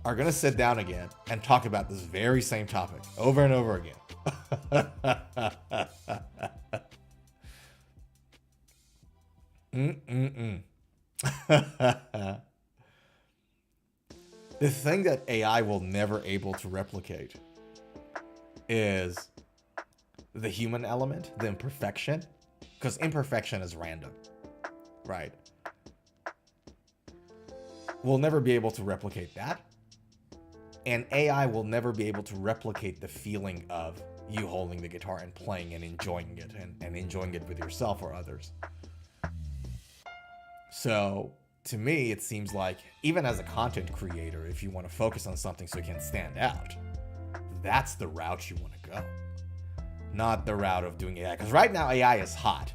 are gonna sit down again and talk about this very same topic over and over again. The thing that AI will never able to replicate is the human element, the imperfection, because imperfection is random, right? We'll never be able to replicate that. And AI will never be able to replicate the feeling of you holding the guitar and playing and enjoying it and enjoying it with yourself or others. So to me, it seems like even as a content creator, if you want to focus on something so it can stand out, that's the route you want to go. Not the route of doing AI. Because right now, AI is hot.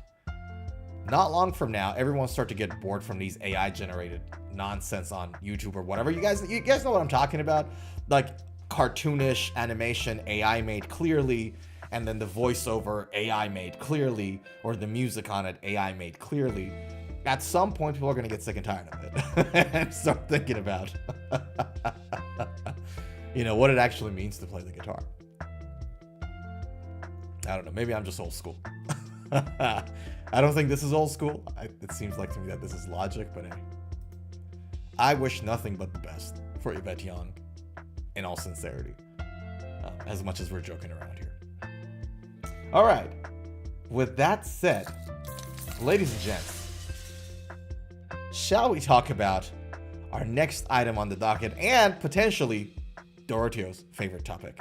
Not long from now, everyone will start to get bored from these AI-generated nonsense on YouTube or whatever. You guys know what I'm talking about? Like cartoonish animation, AI made clearly, and then the voiceover, AI made clearly, or the music on it, AI made clearly. At some point, people are going to get sick and tired of it and start thinking about, you know, what it actually means to play the guitar. I don't know. Maybe I'm just old school. I don't think this is old school. It seems like to me that this is logic, but hey. I wish nothing but the best for Yvette Young, in all sincerity, as much as we're joking around here. All right. With that said, ladies and gents, shall we talk about our next item on the docket and potentially Dorotio's favorite topic?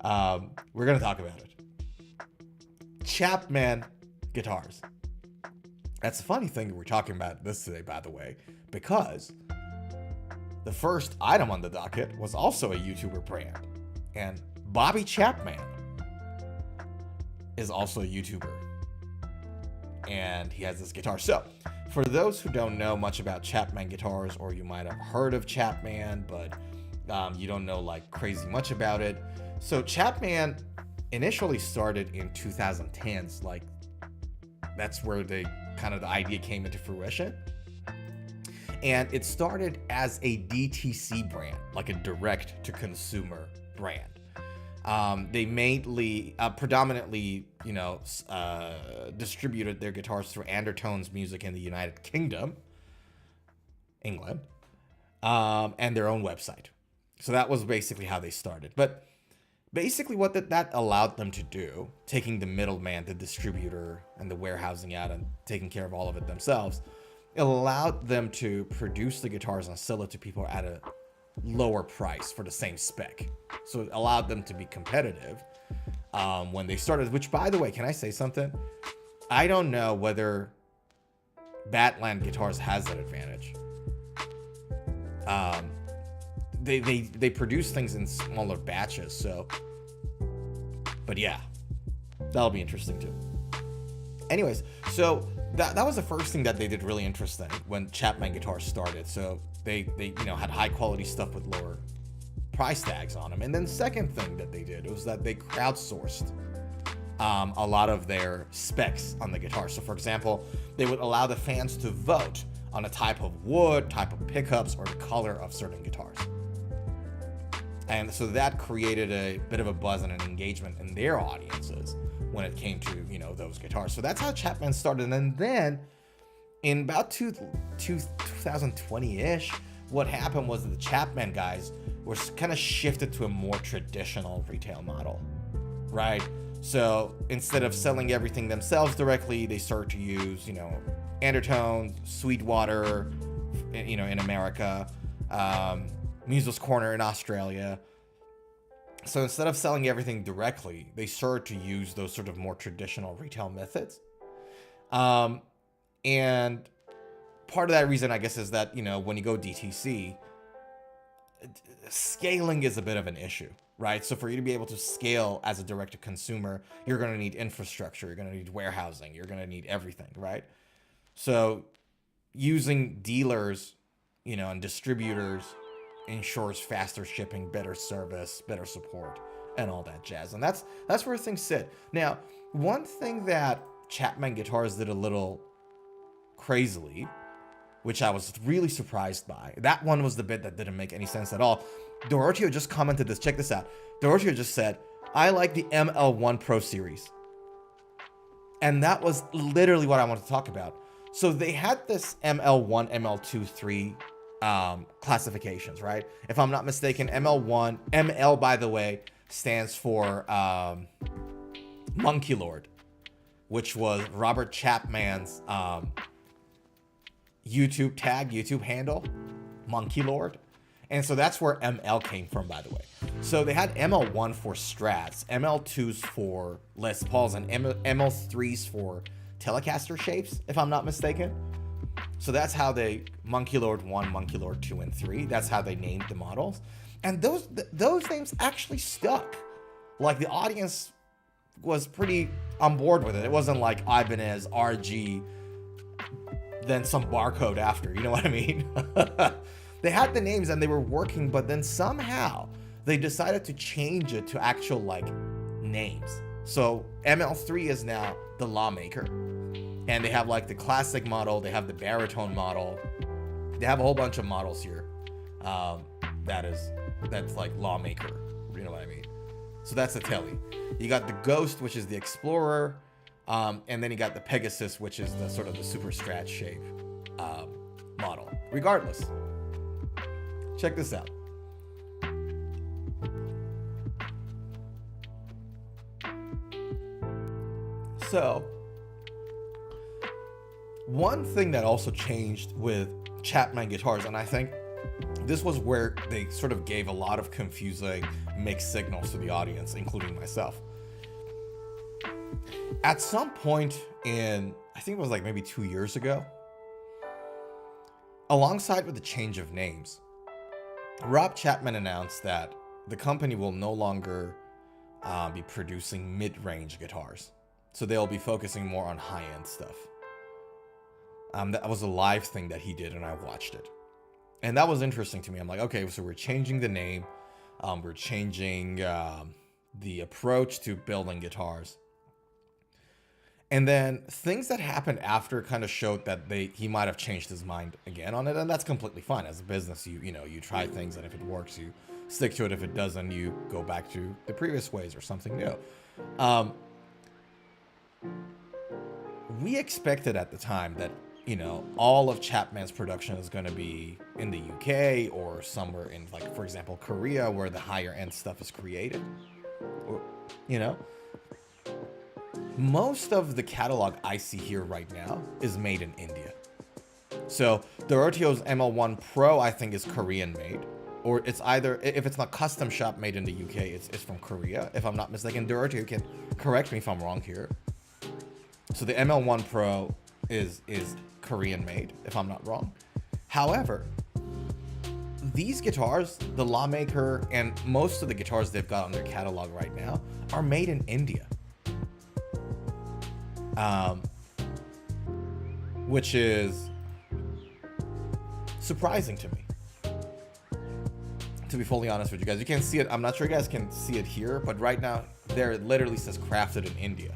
We're going to talk about it. Chapman Guitars. That's a funny thing that we're talking about this today, by the way, because the first item on the docket was also a YouTuber brand. And Bobby Chapman is also a YouTuber. And he has this guitar. So, for those who don't know much about Chapman Guitars, or you might have heard of Chapman, but you don't know like crazy much about it. So Chapman initially started in 2010s, like that's where the idea came into fruition. And it started as a DTC brand, like a direct to consumer brand. They mainly, predominantly, distributed their guitars through Undertones Music in the United Kingdom, England, and their own website. So that was basically how they started. But basically what that allowed them to do, taking the middleman, the distributor, and the warehousing out and taking care of all of it themselves, it allowed them to produce the guitars and sell it to people at a lower price for the same spec. So it allowed them to be competitive when they started, which, by the way, can I say something? I don't know whether BADLAND Guitars has that advantage. They produce things in smaller batches, so, but yeah, that'll be interesting too. Anyways, so that was the first thing that they did really interesting when Chapman Guitars started. So they had high quality stuff with lower price tags on them. And then second thing that they did was that they crowdsourced a lot of their specs on the guitar. So for example, they would allow the fans to vote on a type of wood, type of pickups, or the color of certain guitars. And so that created a bit of a buzz and an engagement in their audiences when it came to, those guitars. So that's how Chapman started. And then in about 2020-ish, what happened was that the Chapman guys was kind of shifted to a more traditional retail model, right? So instead of selling everything themselves directly, they started to use, Undertones, Sweetwater, in America, Musel's Corner in Australia. So instead of selling everything directly, they started to use those sort of more traditional retail methods. And part of that reason, I guess, is that, when you go DTC, scaling is a bit of an issue, right? So for you to be able to scale as a direct-to-consumer, you're going to need infrastructure, you're going to need warehousing, you're going to need everything, right? So using dealers, and distributors ensures faster shipping, better service, better support, and all that jazz. And that's where things sit. Now, one thing that Chapman Guitars did a little crazily, which I was really surprised by. That one was the bit that didn't make any sense at all. Doroteo just commented this. Check this out. Doroteo just said, I like the ML1 Pro series. And that was literally what I wanted to talk about. So they had this ML1, ML2, 3 classifications, right? If I'm not mistaken, ML1, ML, by the way, stands for Monkey Lord, which was Robert Chapman's YouTube handle, Monkey Lord. And so that's where ML came from, by the way. So they had ML1 for Strats, ML2s for Les Pauls, and ML3s for Telecaster shapes, if I'm not mistaken. So that's how they, Monkey Lord 1, Monkey Lord 2, and 3, that's how they named the models. And those names actually stuck. Like, the audience was pretty on board with it. It wasn't like Ibanez, RG, then some barcode after, you know what I mean? They had the names and they were working, but then somehow they decided to change it to actual names. So ML3 is now the Lawmaker, and they have the classic model, they have the baritone model, they have a whole bunch of models here. That's like Lawmaker, you know what I mean? So that's the Tele. You got the Ghost, which is the Explorer, and then you got the Pegasus, which is the sort of the super strat shape model. Regardless, check this out. So, one thing that also changed with Chapman Guitars, and I think this was where they sort of gave a lot of confusing mixed signals to the audience, including myself. At some point in, I think it was maybe 2 years ago, alongside with the change of names, Rob Chapman announced that the company will no longer be producing mid-range guitars. So they'll be focusing more on high-end stuff. That was a live thing that he did, and I watched it. And that was interesting to me. I'm like, okay, so we're changing the name. We're changing the approach to building guitars. And then things that happened after kind of showed that he might have changed his mind again on it. And that's completely fine. As a business, you try things, and if it works, you stick to it. If it doesn't, you go back to the previous ways or something new. We expected at the time that, all of Chapman's production is going to be in the UK or somewhere in, for example, Korea, where the higher end stuff is created. Or, most of the catalog I see here right now is made in India. So Doroteo's ML1 Pro, I think, is Korean made. Or it's either, if it's not custom shop made in the UK, it's from Korea, if I'm not mistaken. Doroteo can correct me if I'm wrong here. So the ML1 Pro is Korean made, if I'm not wrong. However, these guitars, the Lawmaker, and most of the guitars they've got on their catalog right now are made in India. Which is surprising to me, to be fully honest with you guys. You can't see it. I'm not sure you guys can see it here, but right now there it literally says crafted in India.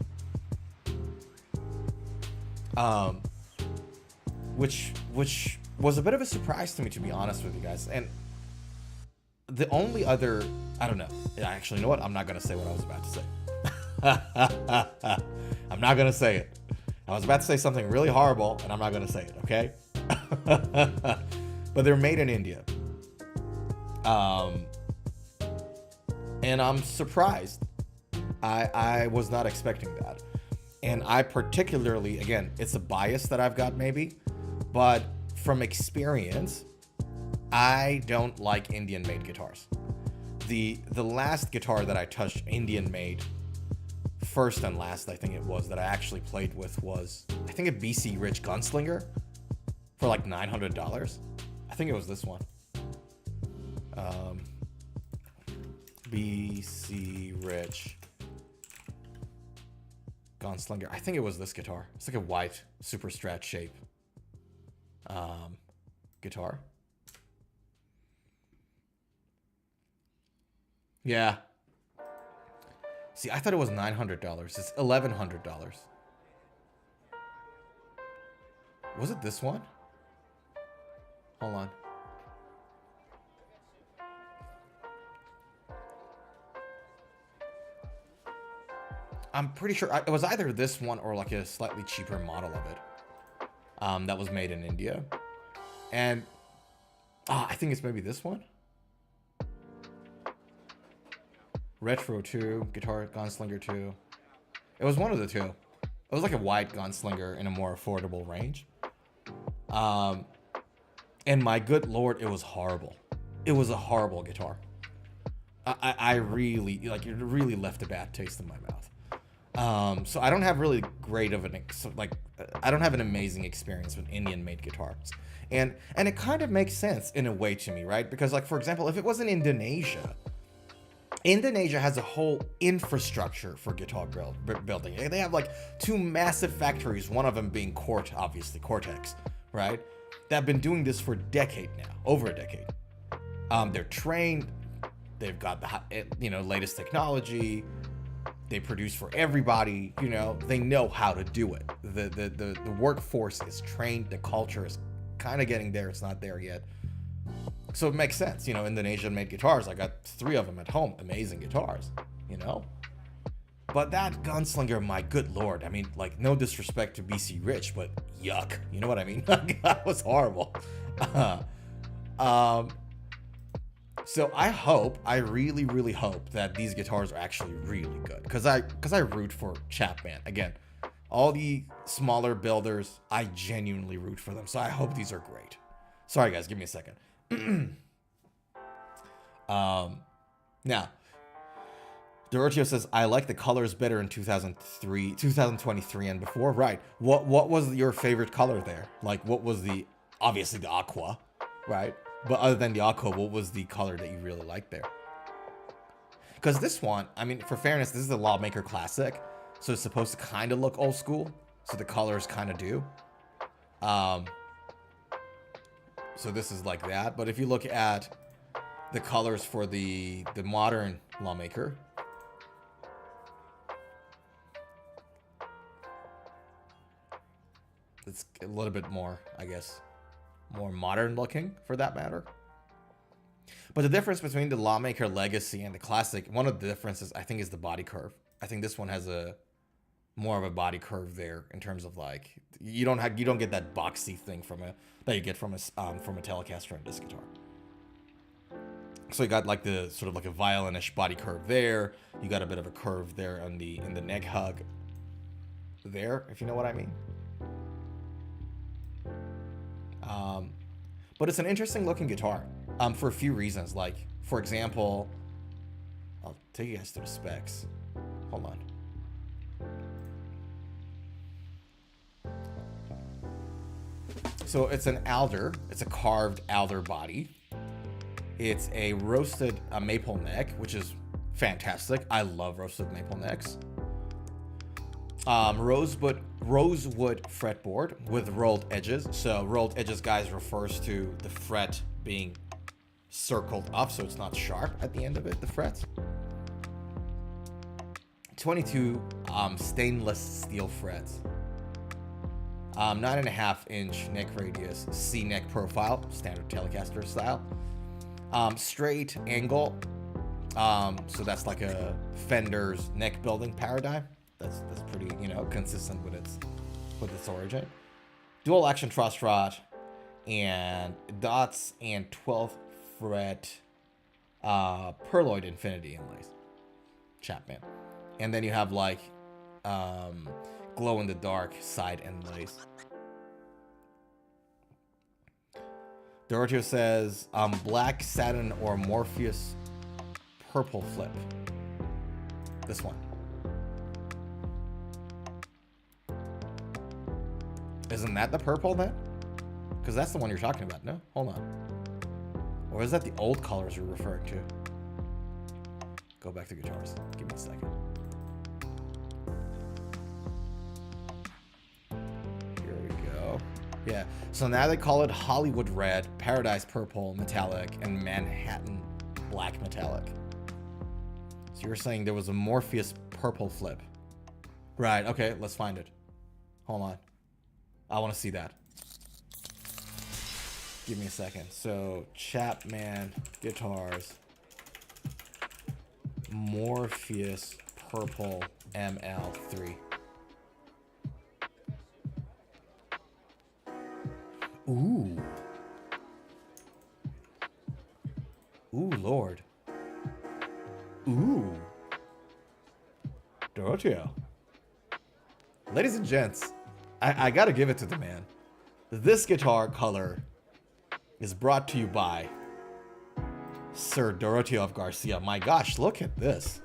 Which was a bit of a surprise to me, to be honest with you guys. And the only other, I don't know. Actually, you know what? I'm not going to say what I was about to say. I'm not going to say it. I was about to say something really horrible, and I'm not going to say it, okay? But they're made in India. And I'm surprised. I was not expecting that. And I particularly, again, it's a bias that I've got maybe, but from experience, I don't like Indian made guitars. The last guitar that I touched Indian made, first and last I think it was, that I actually played with was, I think, a BC Rich Gunslinger for like $900. I think it was this one. BC Rich Gunslinger. I think it was this guitar. It's like a white super strat shape guitar. Yeah. See, I thought it was $900. It's $1,100. Was it this one? Hold on. I'm pretty sure it was either this one or like a slightly cheaper model of it that was made in India. And I think it's maybe this one. Retro 2, Guitar Gunslinger 2. It was one of the two. It was like a white Gunslinger in a more affordable range. And my good lord, it was horrible. It was a horrible guitar. I really, like, it really left a bad taste in my mouth. So I don't have really great of an, I don't have an amazing experience with Indian made guitars. And it kind of makes sense in a way to me, right? Because, like, for example, if it was in Indonesia has a whole infrastructure for guitar building. They have like 2 massive factories, one of them being obviously Cortex, right? That have been doing this for a decade now, over a decade. They're trained, they've got the latest technology, they produce for everybody, they know how to do it. The workforce is trained, the culture is kind of getting there, it's not there yet. So it makes sense, Indonesian made guitars. I got 3 of them at home, amazing guitars, But that Gunslinger, my good lord, I mean, like, no disrespect to BC Rich, but yuck, you know what I mean? That was horrible. So I really, really hope that these guitars are actually really good, because I root for Chapman. Again, all the smaller builders, I genuinely root for them. So I hope these are great. Sorry guys, give me a second. Now, Dorotio says, I like the colors better in 2023 and before. Right. What was your favorite color there? Like, what was obviously the aqua, right? But other than the aqua, what was the color that you really liked there? Because this one, I mean, for fairness, this is the Lawmaker Classic, so it's supposed to kind of look old school. So the colors kind of do. So this is like that. But if you look at the colors for the modern Lawmaker, it's a little bit more, I guess, more modern looking for that matter. But the difference between the Lawmaker Legacy and the Classic, one of the differences I think is the body curve. I think this one has more of a body curve there in terms of, like, you don't get that boxy thing that you get from a Telecaster and this guitar. So you got like the sort of like a violinish body curve there. You got a bit of a curve there in the neck hug there, if you know what I mean. But it's an interesting looking guitar for a few reasons. Like, for example, I'll take you guys to the specs. Hold on. So it's an alder. It's a carved alder body. It's a roasted maple neck, which is fantastic. I love roasted maple necks. Rosewood fretboard with rolled edges. So rolled edges, guys, refers to the fret being circled up, so it's not sharp at the end of it, the frets. 22 stainless steel frets. 9.5-inch neck radius, C neck profile, standard Telecaster style. Straight angle. So that's like a Fender's neck building paradigm. That's pretty, consistent with its origin. Dual action truss rod and dots and 12th fret Pearloid Infinity inlays. Chapman. And then you have like glow in the dark side inlays. Doroteo says black satin or Morpheus purple flip. This one. Isn't that the purple then? Because that's the one you're talking about, no? Hold on. Or is that the old colors you're referring to? Go back to guitars. Give me a second. Here we go. Yeah, so now they call it Hollywood Red, Paradise Purple Metallic, and Manhattan Black Metallic. So you're saying there was a Morpheus purple flip. Right, okay, let's find it. Hold on. I want to see that. Give me a second. So, Chapman Guitars, Morpheus Purple ML3. Ooh. Ooh, Lord. Ooh. Doroteo. Ladies and gents, I gotta give it to the man. This guitar color is brought to you by Sir Doroteo of Garcia. My gosh, look at this.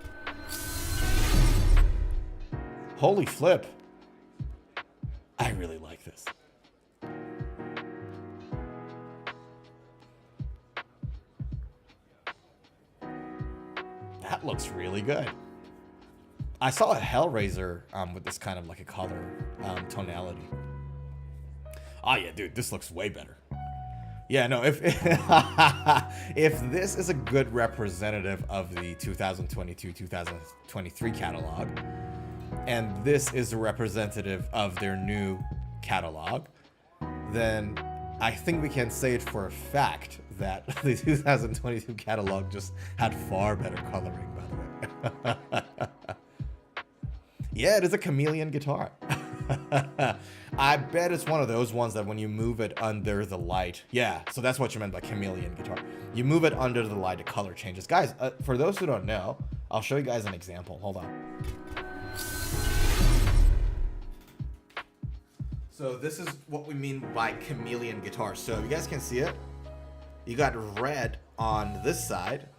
Holy flip. I really like this. That looks really good. I saw a Hellraiser with this kind of like a color tonality. Oh yeah, dude, this looks way better. Yeah, no, if if this is a good representative of the 2022-2023 catalog, and this is a representative of their new catalog, then I think we can say it for a fact that the 2022 catalog just had far better coloring, by the way. Yeah, it is a chameleon guitar. I bet it's one of those ones that when you move it under the light, yeah, so that's what you meant by chameleon guitar. You move it under the light, the color changes. Guys, for those who don't know, I'll show you guys an example. Hold on. So this is what we mean by chameleon guitar. So you guys can see it. You got red on this side,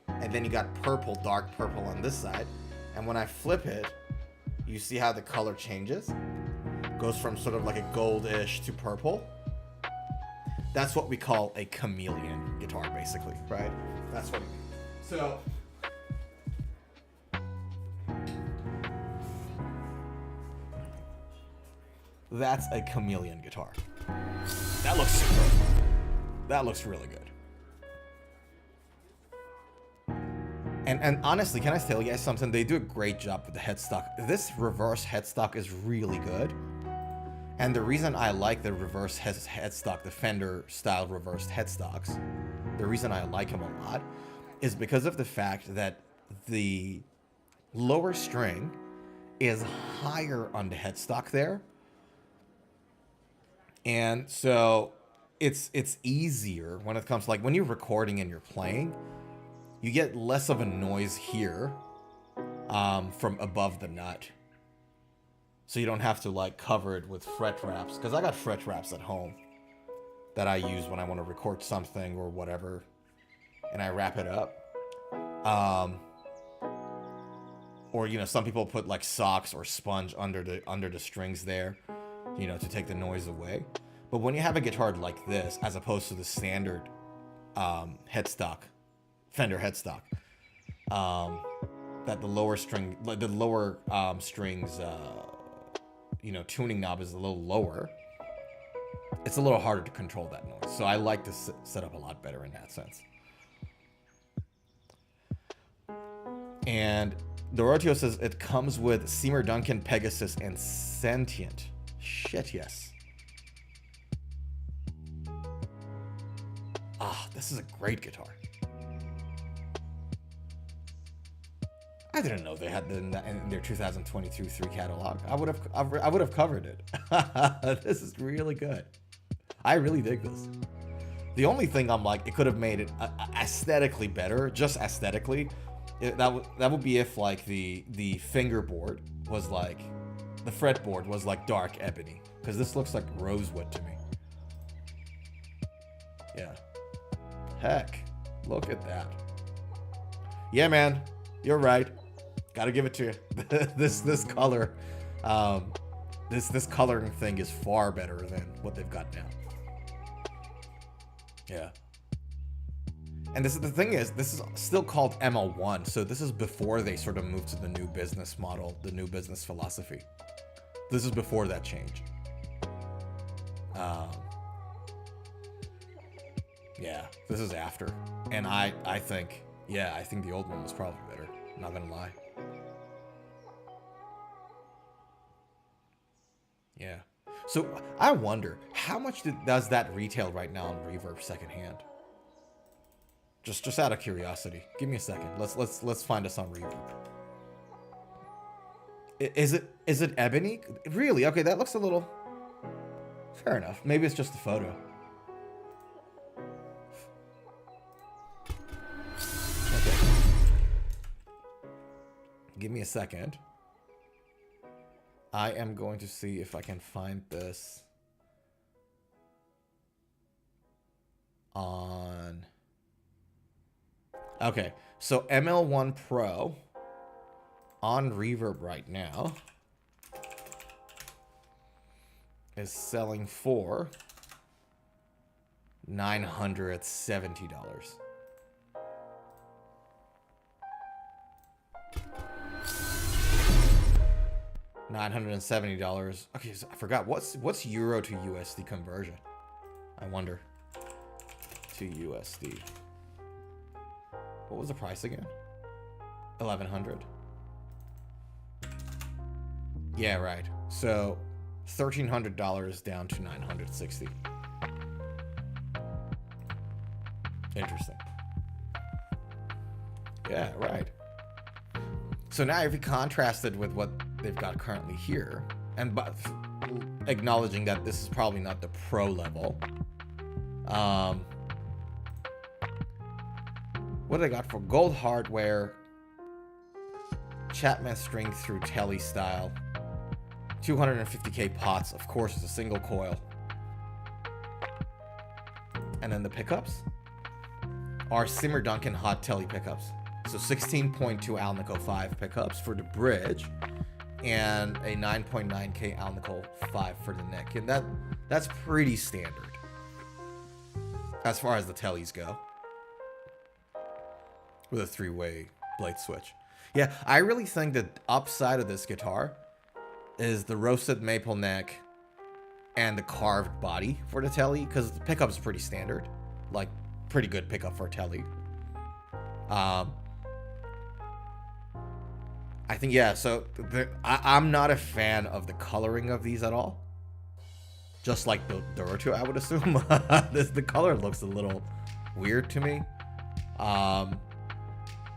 and then you got purple, dark purple on this side. And when I flip it, you see how the color changes? Goes from sort of like a goldish to purple. That's what we call a chameleon guitar, basically, right? That's what it means. So, that's a chameleon guitar. That looks superb. That looks really good. And honestly, can I tell you guys something? They do a great job with the headstock. This reverse headstock is really good. And the reason I like the reverse headstock, the Fender style reversed headstocks, the reason I like them a lot is because of the fact that the lower string is higher on the headstock there. And so it's easier when it comes to, like, when you're recording and you're playing, you get less of a noise here from above the nut. So you don't have to like cover it with fret wraps, because I got fret wraps at home that I use when I want to record something or whatever, and I wrap it up. Or, you know, some people put like socks or sponge under the strings there, you know, to take the noise away. But when you have a guitar like this, as opposed to the standard headstock, Fender headstock, that the lower string, the lower strings, you know, tuning knob is a little lower. It's a little harder to control that noise. So I like this setup a lot better in that sense. And Doroteo says it comes with Seymour Duncan, Pegasus, and Sentient. Shit, yes. Ah, this is a great guitar. I didn't know they had in their 2022-3 catalog. I would have covered it. This is really good. I really dig this. The only thing I'm like, it could have made it a aesthetically better, just aesthetically, that would be if like the fingerboard was like, the fretboard was like dark ebony, because this looks like rosewood to me. Yeah. Heck, look at that. Yeah, man, you're right. Gotta give it to you. this color, this coloring thing is far better than what they've got now. Yeah. And this is the thing is, this is still called ML1, so this is before they sort of moved to the new business model, the new business philosophy. This is before that change. Yeah, this is after. And I think, yeah, I think the old one was probably better. Not gonna lie. Yeah. So I wonder, how much does that retail right now on Reverb secondhand? Just out of curiosity. Give me a second. Let's find us on Reverb. Is it ebony? Really? Okay, that looks a little... Fair enough. Maybe it's just the photo. Okay. Give me a second. I am going to see if I can find this on... Okay, so ML1 Pro on Reverb right now is selling for $970. $970. Okay, so I forgot what's euro to USD conversion. I wonder. To USD. What was the price again? 1,100. Yeah, right. So $1,300 down to 960. Interesting. Yeah, right. So now if you contrast it with what they've got currently here, and acknowledging that this is probably not the pro level, what do they got for gold hardware, Chapman string through Tele style, 250K pots, of course it's a single coil, and then the pickups are Simmer Duncan hot Tele pickups. So 16.2 Alnico 5 pickups for the bridge, and a 9.9K Alnico 5 for the neck, and that's pretty standard as far as the Teles go, with a 3-way blade switch. Yeah, I really think the upside of this guitar is the roasted maple neck and the carved body for the Tele, because the pickup is pretty standard, like pretty good pickup for a Tele. I think, yeah, so I'm not a fan of the coloring of these at all. Just like the Doroto, I would assume. The color looks a little weird to me.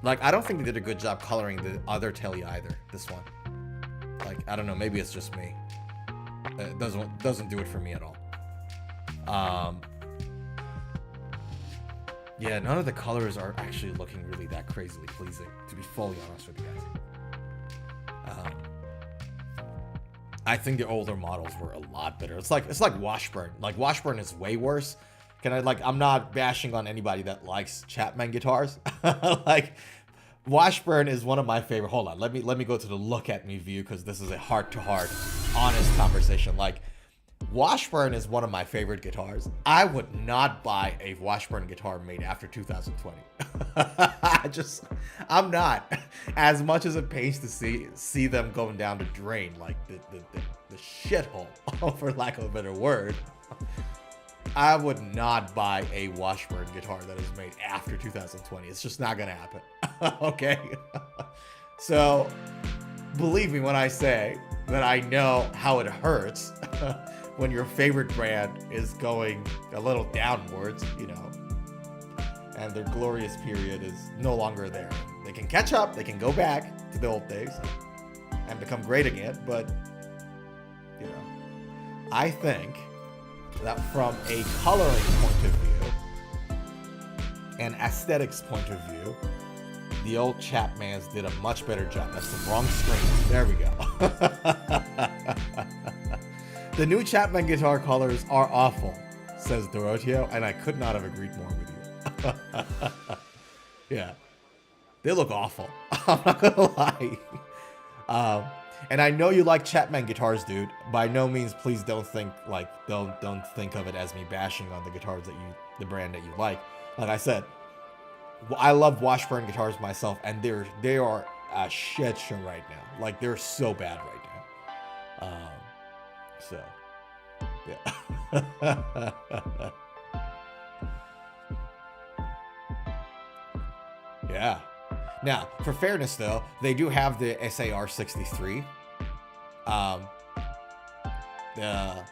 Like, I don't think they did a good job coloring the other Tele either, this one. Like, I don't know, maybe it's just me. It doesn't do it for me at all. Yeah, none of the colors are actually looking really that crazily pleasing, to be fully honest with you guys. I think the older models were a lot better. It's like Washburn. Like, Washburn is way worse. I'm not bashing on anybody that likes Chapman guitars. Like, Washburn is one of my favorite. Hold on, let me go to the look at me view, because this is a heart-to-heart, honest conversation. Like, Washburn is one of my favorite guitars. I would not buy a Washburn guitar made after 2020. I'm not. As much as it pains to see them going down the drain, like the shithole, for lack of a better word, I would not buy a Washburn guitar that is made after 2020. It's just not gonna happen. Okay? So, believe me when I say that I know how it hurts when your favorite brand is going a little downwards, you know, and their glorious period is no longer there. They can catch up, they can go back to the old days and become great again, but, you know, I think that from a coloring point of view, and aesthetics point of view, the old Chapmans did a much better job. That's the wrong screen. There we go. The new Chapman guitar colors are awful, says Doroteo, and I could not have agreed more with you. Yeah. They look awful. I'm not gonna lie. And I know you like Chapman guitars, dude. By no means, please don't think don't think of it as me bashing on the guitars that the brand that you like. Like I said, I love Washburn guitars myself, and they are a shit show right now. Like they're so bad right now. So yeah. Yeah. Now, for fairness, though, they do have the SAR-63, the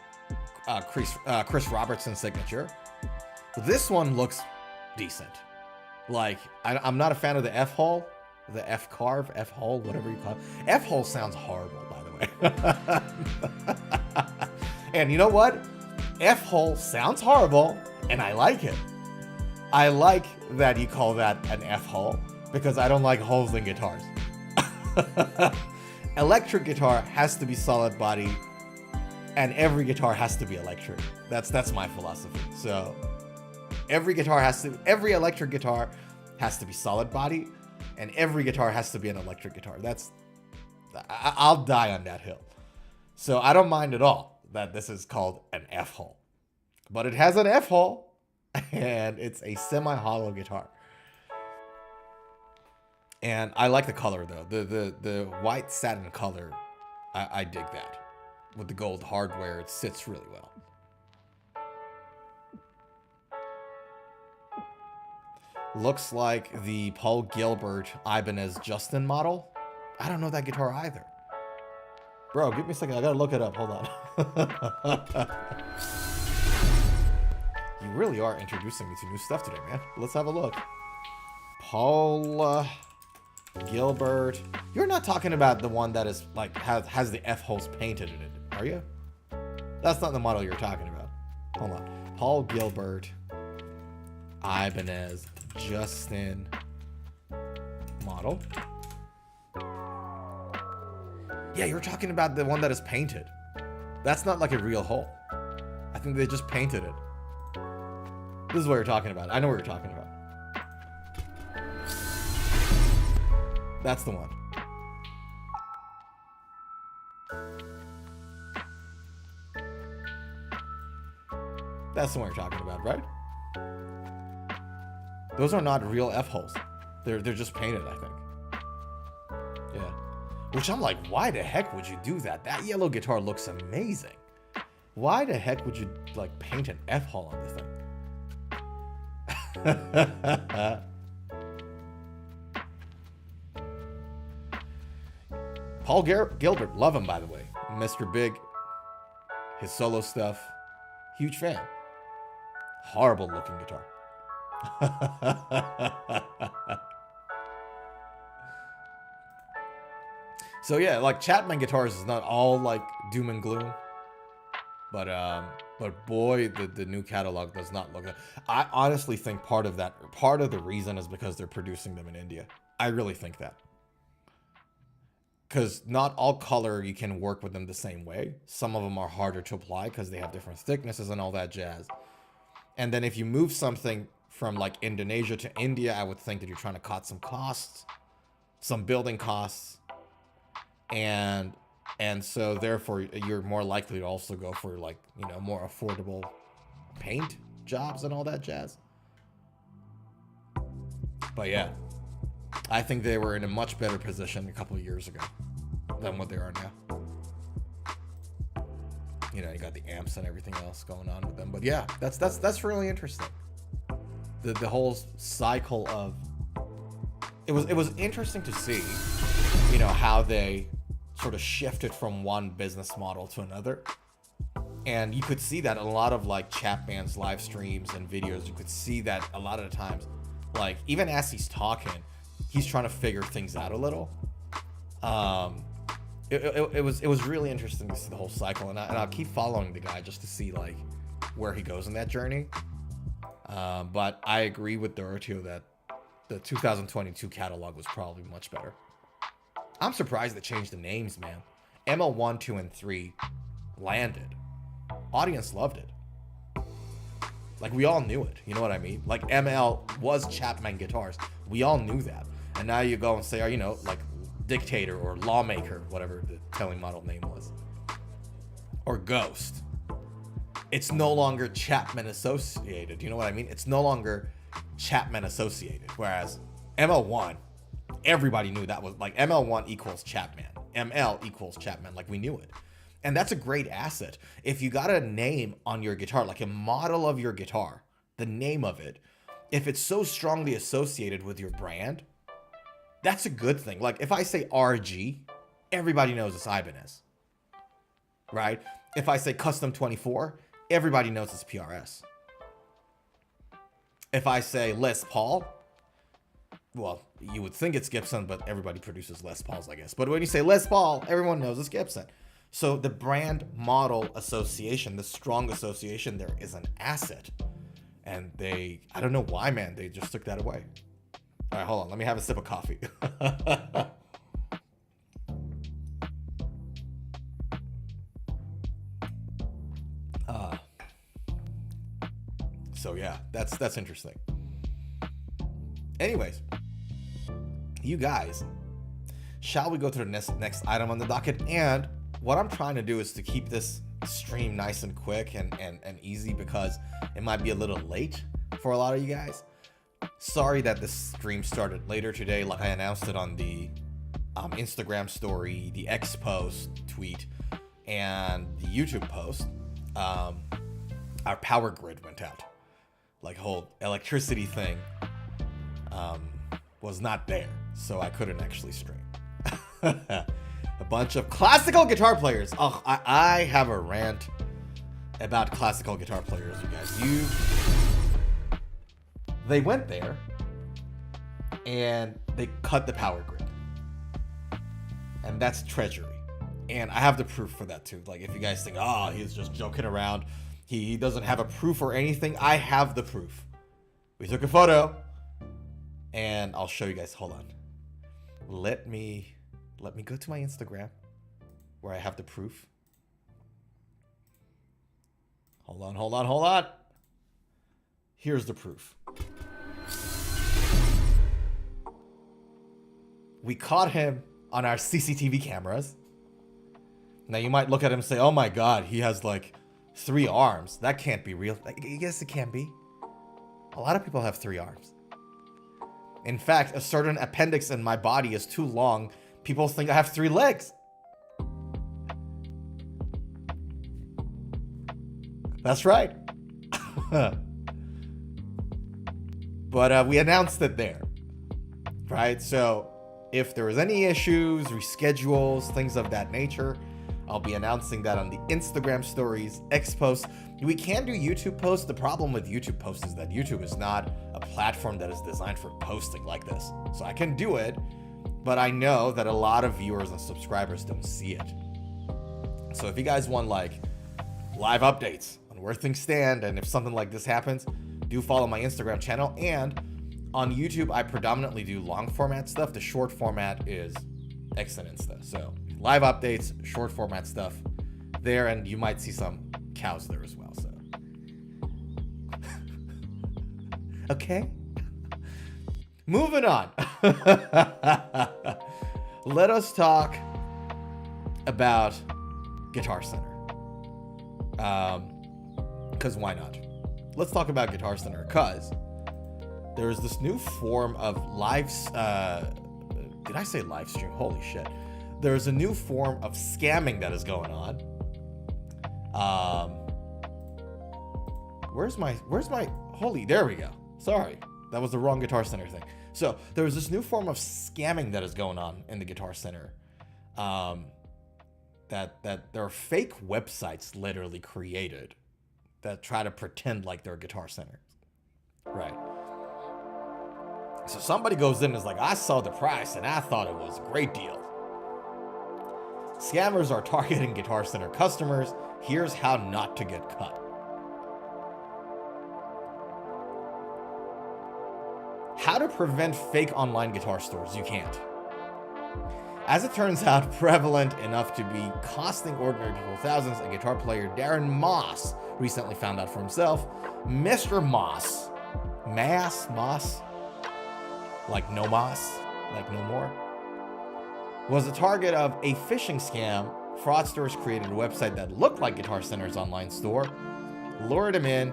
Chris Robertson signature. This one looks decent. Like, I'm not a fan of the F-Hole, the F-Carve, F-Hole, whatever you call it. F-Hole sounds horrible, by the way. And you know what? F-Hole sounds horrible, and I like it. I like that you call that an F-Hole, because I don't like holes in guitars. Electric guitar has to be solid body, and every guitar has to be electric. That's my philosophy. So every electric guitar has to be solid body, and every guitar has to be an electric guitar. I'll die on that hill. So I don't mind at all that this is called an F-hole, but it has an F-hole, and it's a semi-hollow guitar. And I like the color though. The white satin color, I dig that. With the gold hardware, it sits really well. Looks like the Paul Gilbert Ibanez Justin model. I don't know that guitar either. Bro, give me a second. I gotta look it up. Hold on. You really are introducing me to new stuff today, man. Let's have a look. Paul Gilbert. You're not talking about the one that is like has the F holes painted in it, are you? That's not the model you're talking about. Hold on. Paul Gilbert Ibanez Justin model. Yeah, you're talking about the one that is painted. That's not like a real hole. I think they just painted it. This is what you're talking about. I know what you're talking about. That's the one. That's the one you're talking about, right? Those are not real F-holes. They're just painted, I think. Yeah. Which I'm like, why the heck would you do that? That yellow guitar looks amazing. Why the heck would you like paint an F-hole on the thing? Paul Gilbert, love him by the way. Mr. Big, his solo stuff, huge fan. Horrible looking guitar. So yeah, like Chapman guitars is not all like doom and gloom, but boy, the new catalog does not look good. I honestly think part of the reason is because they're producing them in India. I really think that. Because not all color you can work with them the same way. Some of them are harder to apply because they have different thicknesses and all that jazz. And then if you move something from like Indonesia to India, I would think that you're trying to cut some costs, some building costs. And so therefore you're more likely to also go for like, you know, more affordable paint jobs and all that jazz. But yeah, I think they were in a much better position a couple of years ago than what they are now. You know, you got the amps and everything else going on with them. But yeah, that's really interesting. The whole cycle of it was interesting to see, you know, how they sort of shifted from one business model to another. And you could see that a lot of like Chapman's live streams and videos, you could see that a lot of the times, like even as he's talking, he's trying to figure things out a little. It was really interesting to see the whole cycle, and I'll keep following the guy just to see like where he goes in that journey. But I agree with Dorotio that the 2022 catalog was probably much better. I'm surprised they changed the names, man. ML1, 2, and 3 landed. Audience loved it. Like, we all knew it. You know what I mean? Like, ML was Chapman Guitars. We all knew that. And now you go and say, you know, like Dictator or Lawmaker, whatever the Tele model name was. Or Ghost. It's no longer Chapman associated. You know what I mean? It's no longer Chapman associated. Whereas ML1, everybody knew that was like ML1 equals Chapman. ML equals Chapman. Like, we knew it. And that's a great asset. If you got a name on your guitar, like a model of your guitar, the name of it, if it's so strongly associated with your brand, that's a good thing. Like, if I say RG, everybody knows it's Ibanez, right? If I say Custom 24, everybody knows it's PRS. If I say Les Paul, well, you would think it's Gibson, but everybody produces Les Pauls, I guess. But when you say Les Paul, everyone knows it's Gibson. So the brand model association, the strong association there is an asset. And I don't know why, man, they just took that away. All right, hold on. Let me have a sip of coffee. So yeah, that's interesting. Anyways, you guys, shall we go to the next item on the docket? And what I'm trying to do is to keep this stream nice and quick and easy, because it might be a little late for a lot of you guys. Sorry that this stream started later today, like I announced it on the Instagram story, the X post tweet, and the YouTube post. Our power grid went out. Like, whole electricity thing was not there, so I couldn't actually stream. A bunch of classical guitar players. Oh, I have a rant about classical guitar players, you guys. They went there and they cut the power grid, and that's treachery. And I have the proof for that too. Like, if you guys think, oh, he's just joking around, he doesn't have a proof or anything, I have the proof. We took a photo, and I'll show you guys. Hold on. Let me go to my Instagram where I have the proof. Hold on. Here's the proof. We caught him on our CCTV cameras. Now you might look at him and say, oh my God, he has like 3 arms. That can't be real. Yes, it can be. A lot of people have 3 arms. In fact, a certain appendix in my body is too long. People think I have 3 legs. That's right. But we announced it there, right? So if there was any issues, reschedules, things of that nature, I'll be announcing that on the Instagram stories, X posts. We can do YouTube posts. The problem with YouTube posts is that YouTube is not a platform that is designed for posting like this. So I can do it, but I know that a lot of viewers and subscribers don't see it. So if you guys want like live updates on where things stand, and if something like this happens, do follow my Instagram channel. And on YouTube, I predominantly do long format stuff. The short format is excellent stuff. So live updates, short format stuff there, and you might see some cows there as well. So okay, moving on. Let us talk about Guitar Center, because why not? Let's talk about Guitar Center, because there's this new form of did I say live stream? Holy shit. There's a new form of scamming that is going on. Where's my, there we go. Sorry, that was the wrong Guitar Center thing. So there's this new form of scamming that is going on in the Guitar Center. That there are fake websites literally created that try to pretend like they're Guitar Centers. Right. So somebody goes in and is like, I saw the price and I thought it was a great deal. Scammers are targeting Guitar Center customers. Here's how not to get cut. How to prevent fake online guitar stores. You can't. As it turns out, prevalent enough to be costing ordinary people thousands, a guitar player, Darren Moss, recently found out for himself. Mr. Moss. Moss? Like no moss? Like no more? Was the target of a phishing scam. Fraudsters created a website that looked like Guitar Center's online store, lured him in,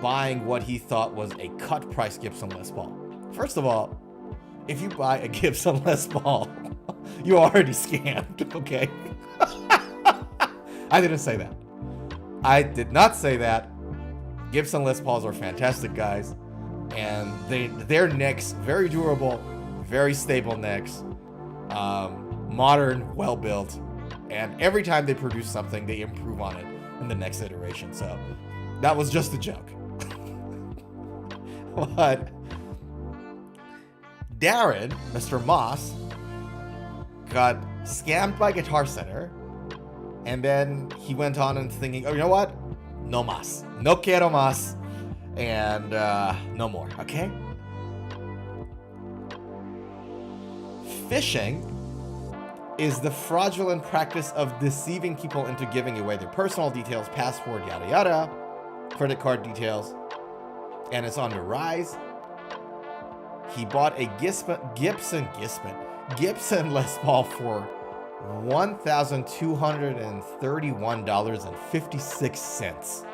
buying what he thought was a cut price Gibson Les Paul. First of all, if you buy a Gibson Les Paul, you already scammed, okay? I didn't say that. I did not say that. Gibson Les Pauls are fantastic, guys. And their necks, very durable, very stable necks, modern, well-built. And every time they produce something, they improve on it in the next iteration. So that was just a joke. But Darren, Mr. Moss, got scammed by Guitar Center. And then he went on and thinking, oh, you know what? No más. No quiero más. And no more, okay? Phishing is the fraudulent practice of deceiving people into giving away their personal details, password, yada yada, credit card details, and it's on the rise. He bought a Gibson Les Paul for $1,231.56.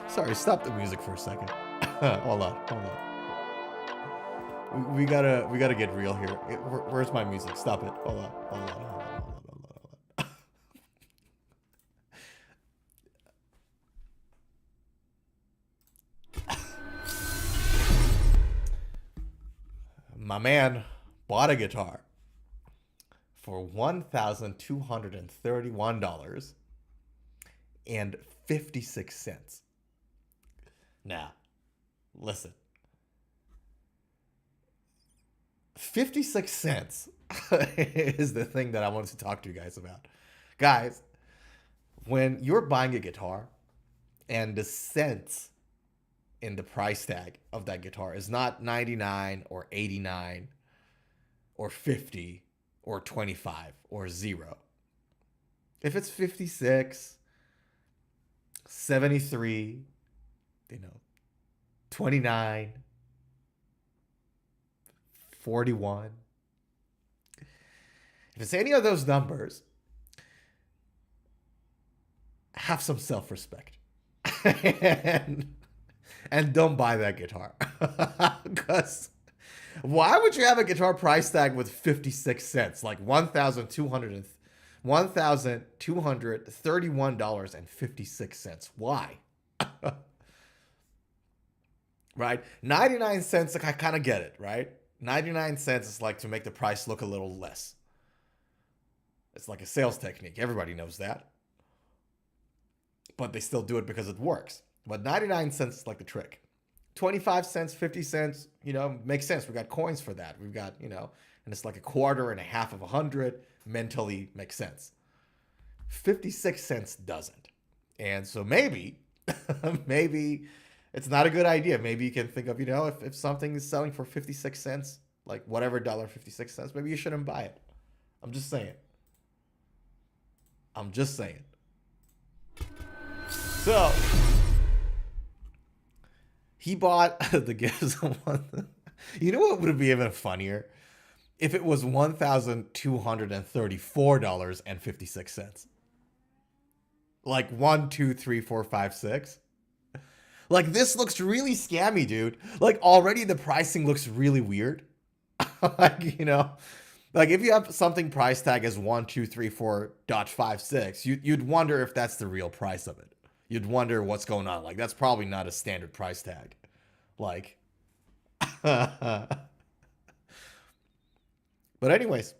Sorry, stop the music for a second. Hold on. We gotta get real here. Where's my music? Stop it. Hold on. My man bought a guitar for $1,231.56. Now, listen. 56 cents is the thing that I wanted to talk to you guys about. Guys, when you're buying a guitar and the cents in the price tag of that guitar is not 99 or 89 or 50 or 25 or 0. If it's 56, 73, 29, 41. If it's any of those numbers, have some self-respect. and don't buy that guitar. Because why would you have a guitar price tag with 56 cents? Like $1,231.56. Why? Right? 99 cents, like I kind of get it, right? 99 cents is like to make the price look a little less. It's like a sales technique. Everybody knows that. But they still do it because it works. But 99 cents is like the trick. 25 cents, 50 cents, makes sense. We got coins for that. We've got, and it's like a quarter and a half of 100. Mentally makes sense. 56 cents doesn't. And so maybe it's not a good idea. Maybe you can think of, if something is selling for 56 cents, like whatever dollar 56 cents, maybe you shouldn't buy it. I'm just saying. So he bought the Gibson one. You know what would be even funnier? If it was $1,234.56. Like 1, 2, 3, 4, 5, 6. Like this looks really scammy, dude. Like already the pricing looks really weird. Like, like if you have something price tag as 1,234.56, you'd wonder if that's the real price of it. You'd wonder what's going on. Like that's probably not a standard price tag. Like, but anyways,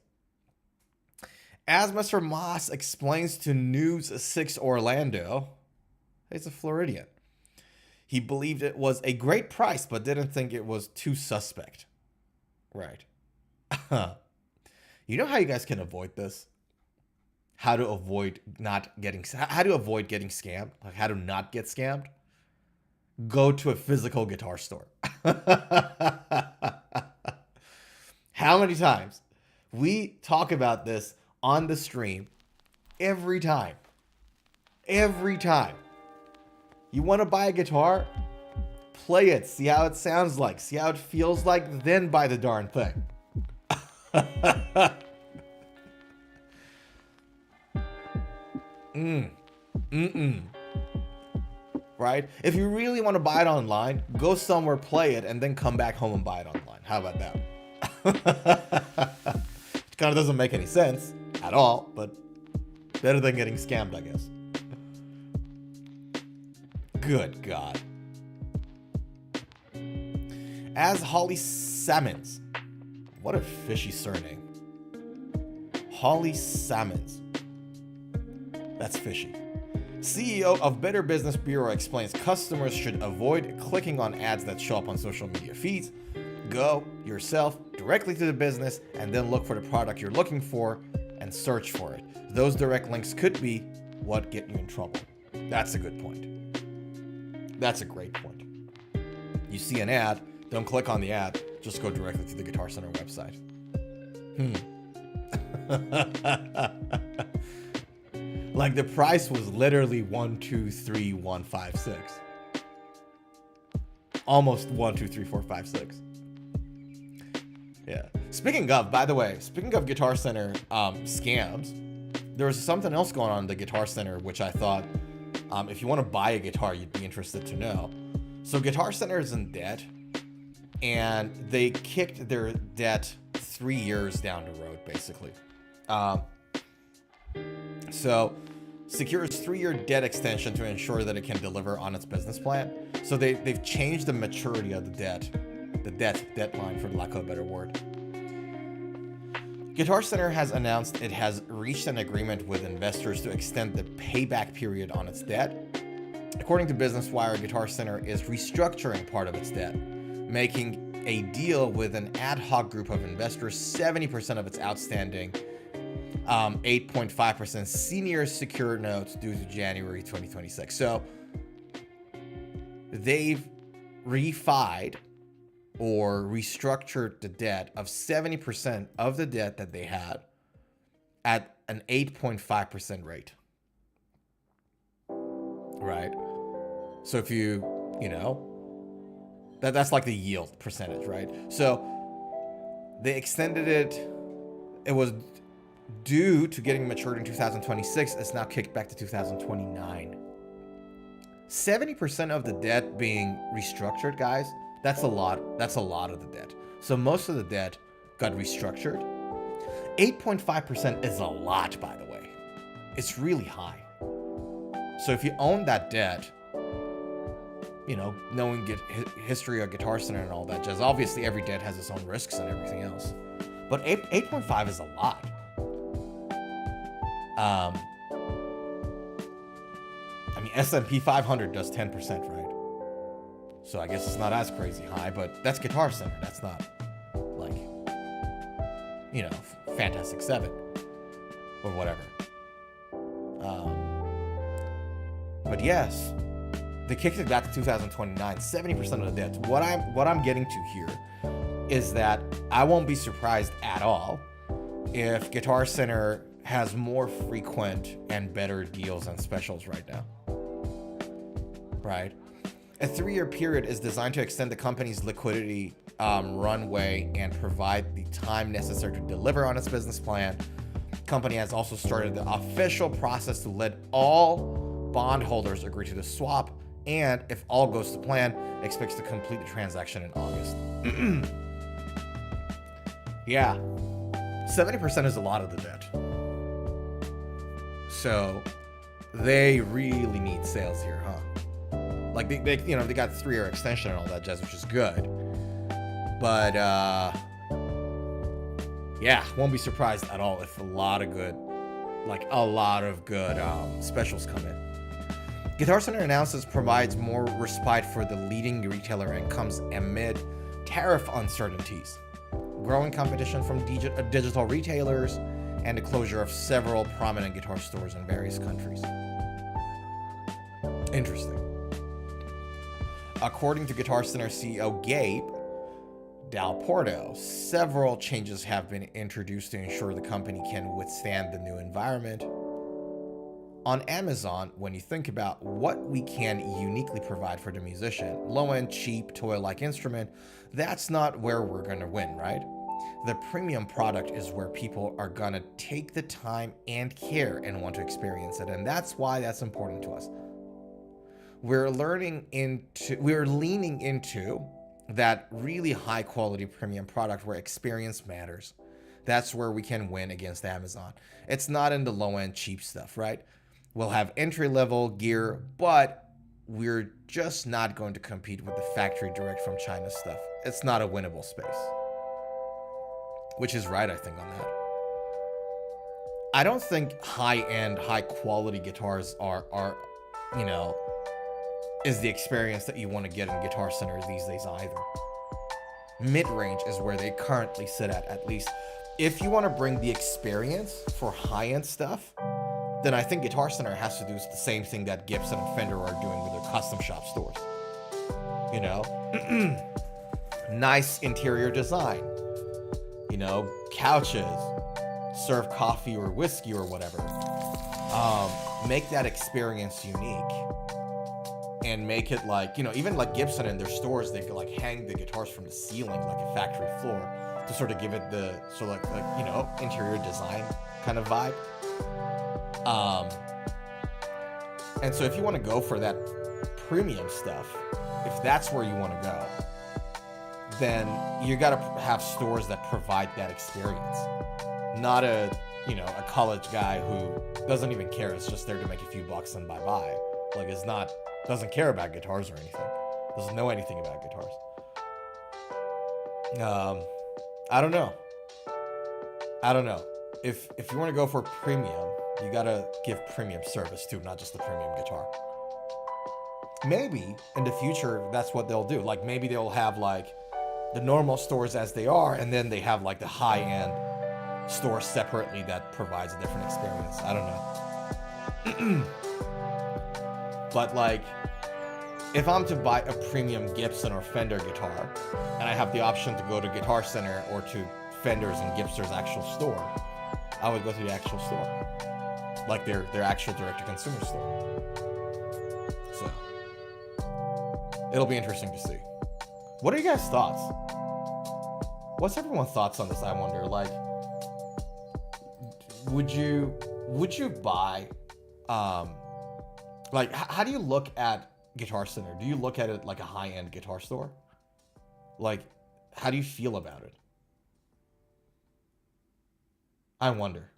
as Mr. Moss explains to News 6 Orlando, he's a Floridian. He believed it was a great price, but didn't think it was too suspect. Right. You know how you guys can avoid this? how to avoid getting scammed, like how to not get scammed. Go to a physical guitar store. How many times we talk about this on the stream? Every time. You want to buy a guitar? Play it, see how it sounds like, see how it feels like, then buy the darn thing. Right? If you really want to buy it online, go somewhere, play it, and then come back home and buy it online. How about that? It kind of doesn't make any sense at all, but better than getting scammed, I guess. Good God. As Holly Salmons. What a fishy surname. Holly Salmons. That's fishy. CEO of Better Business Bureau explains customers should avoid clicking on ads that show up on social media feeds. Go yourself directly to the business and then look for the product you're looking for and search for it. Those direct links could be what get you in trouble. That's a good point. That's a great point. You see an ad, don't click on the ad, just go directly to the Guitar Center website. Like the price was literally 123,156. Almost 123,456. Yeah. Speaking of, by the way, speaking of Guitar Center scams, there was something else going on in the Guitar Center, which I thought, if you want to buy a guitar, you'd be interested to know. So Guitar Center is in debt, and they kicked their debt 3 years down the road, basically. So secures 3-year debt extension to ensure that it can deliver on its business plan. So they've changed the maturity of the debt line, for lack of a better word. Guitar Center has announced it has reached an agreement with investors to extend the payback period on its debt. According to Business Wire, Guitar Center is restructuring part of its debt, making a deal with an ad hoc group of investors, 70% of its outstanding 8.5% senior secured notes due to January 2026. So they've refied or restructured the debt of 70% of the debt that they had at an 8.5% rate. Right? So if you know, that's like the yield percentage, right? So they extended it. It was due to getting matured in 2026. It's now kicked back to 2029. 70% of the debt being restructured, guys. That's a lot. That's a lot of the debt. So most of the debt got restructured. 8.5% is a lot, by the way. It's really high. So if you own that debt, knowing history of Guitar Center and all that jazz, obviously every debt has its own risks and everything else. But 8.5 is a lot. S&P 500 does 10%, right? So I guess it's not as crazy high, but that's Guitar Center. That's not like, Fantastic 7 or whatever. But yes, they kicked it back to 2029, 70% of the debt. What I'm getting to here is that I won't be surprised at all if Guitar Center has more frequent and better deals and specials right now. Right? A 3-year period is designed to extend the company's liquidity runway and provide the time necessary to deliver on its business plan. The company has also started the official process to let all bondholders agree to the swap, and if all goes to plan, expects to complete the transaction in August. Yeah, 70% is a lot of the debt. So they really need sales here, huh? Like they got 3-year extension and all that jazz, which is good. But yeah, won't be surprised at all if a lot of good specials come in. Guitar Center announces provides more respite for the leading retailer and comes amid tariff uncertainties, growing competition from digital retailers, and the closure of several prominent guitar stores in various countries. Interesting. According to Guitar Center CEO Gabe Dalporto, several changes have been introduced to ensure the company can withstand the new environment. On Amazon, when you think about what we can uniquely provide for the musician, low-end, cheap, toy-like instrument, that's not where we're going to win, right? The premium product is where people are going to take the time and care and want to experience it, and that's why that's important to us. We're leaning into that really high quality premium product where experience matters. That's where we can win against Amazon. It's not in the low-end cheap stuff, right? We'll have entry-level gear, but we're just not going to compete with the factory direct from China stuff. It's not a winnable space. Which is right, I think, on that. I don't think high-end, high-quality guitars are is the experience that you want to get in Guitar Center these days either. Mid-range is where they currently sit at least. If you want to bring the experience for high-end stuff, then I think Guitar Center has to do the same thing that Gibson and Fender are doing with their custom shop stores. You know, nice interior design, you know, couches, serve coffee or whiskey or whatever. Make that experience unique and make it like, you know, even like Gibson in their stores, they could like hang the guitars from the ceiling like a factory floor to sort of give it the sort of like you know, interior design kind of vibe. And so if you want to go for that premium stuff, if that's where you want to go, then you got to have stores that provide that experience. Not a, you know, a college guy who doesn't even care. It's just there to make a few bucks and bye-bye. Like, doesn't care about guitars or anything. Doesn't know anything about guitars. I don't know. If you want to go for premium, you gotta give premium service too, not just the premium guitar. Maybe in the future that's what they'll do. Like maybe they'll have like the normal stores as they are, and then they have like the high-end store separately that provides a different experience. I don't know. But like, if I'm to buy a premium Gibson or Fender guitar, and I have the option to go to Guitar Center or to Fender's and Gibson's actual store, I would go to the actual store. Like their actual direct-to-consumer store. So, it'll be interesting to see. What are you guys' thoughts? What's everyone's thoughts on this, I wonder? Like, would you buy, like, how do you look at Guitar Center? Do you look at it like a high-end guitar store? Like, how do you feel about it? I wonder.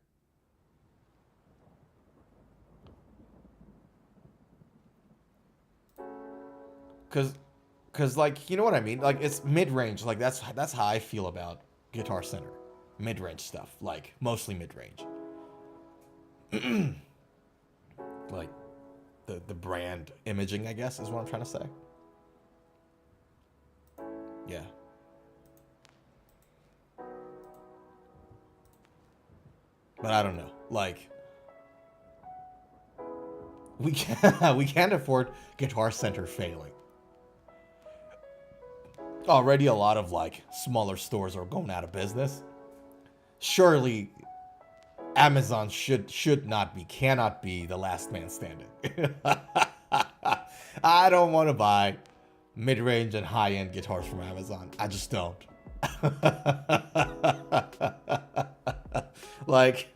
Cause like, you know what I mean? Like, it's mid-range. Like, that's how I feel about Guitar Center. Mid-range stuff. Like, mostly mid-range. Like, the brand imaging, I guess, is what I'm trying to say. Yeah. But I don't know. Like, we can't afford Guitar Center failing. Already a lot of like smaller stores are going out of business. Surely Amazon cannot be the last man standing. I don't want to buy mid-range and high-end guitars from Amazon. I just don't. Like,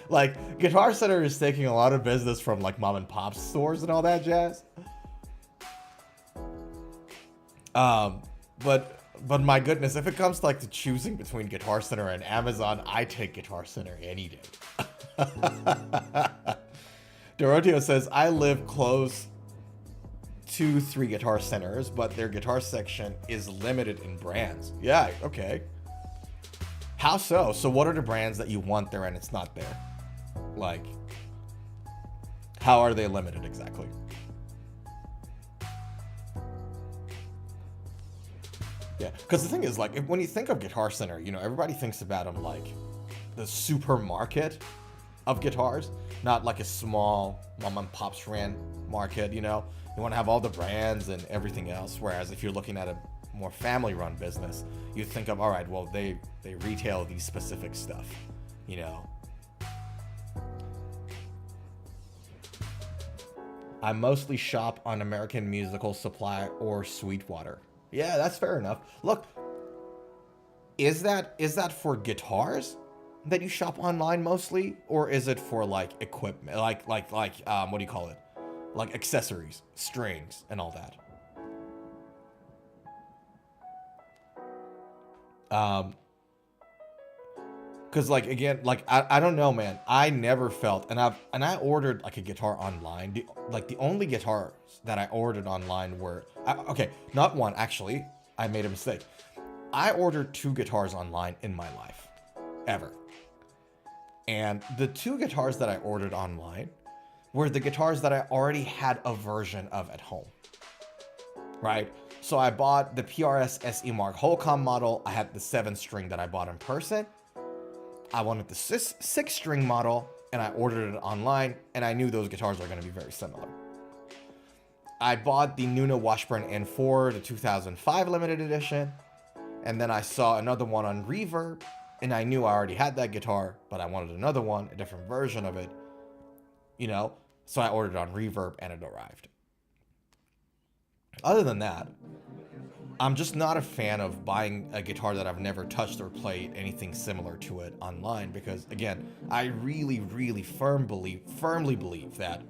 like Guitar Center is taking a lot of business from like mom and pop stores and all that jazz. But my goodness, if it comes to like to choosing between Guitar Center and Amazon, I take Guitar Center any day. Doroteo says, I live close to 3 Guitar Centers, but their guitar section is limited in brands. Yeah, okay. How so? So what are the brands that you want there and it's not there? Like, how are they limited exactly? Yeah, because the thing is, like, when you think of Guitar Center, you know, everybody thinks about them like the supermarket of guitars, not like a small mom and pop's ran market, you know. You want to have all the brands and everything else, whereas if you're looking at a more family-run business, you think of, all right, well, they retail these specific stuff, you know. I mostly shop on American Musical Supply or Sweetwater. Yeah, that's fair enough. Look, is that for guitars that you shop online mostly, or is it for like equipment, like what do you call it, like accessories, strings, and all that? Because like, again, like I don't know, man. I never felt, and I ordered like a guitar online. The only guitars that I ordered online were okay, not one actually. I made a mistake. I ordered 2 guitars online in my life, ever. And the 2 guitars that I ordered online were the guitars that I already had a version of at home, right? So I bought the PRS SE Mark Holcomb model. I had the 7-string that I bought in person. I wanted the 6-string model, and I ordered it online, and I knew those guitars are going to be very similar. I bought the Nuno Washburn N4, the 2005 limited edition, and then I saw another one on Reverb, and I knew I already had that guitar, but I wanted another one, a different version of it, you know, so I ordered it on Reverb, and it arrived. Other than that, I'm just not a fan of buying a guitar that I've never touched or played anything similar to it online, because again, I really, really firmly believe that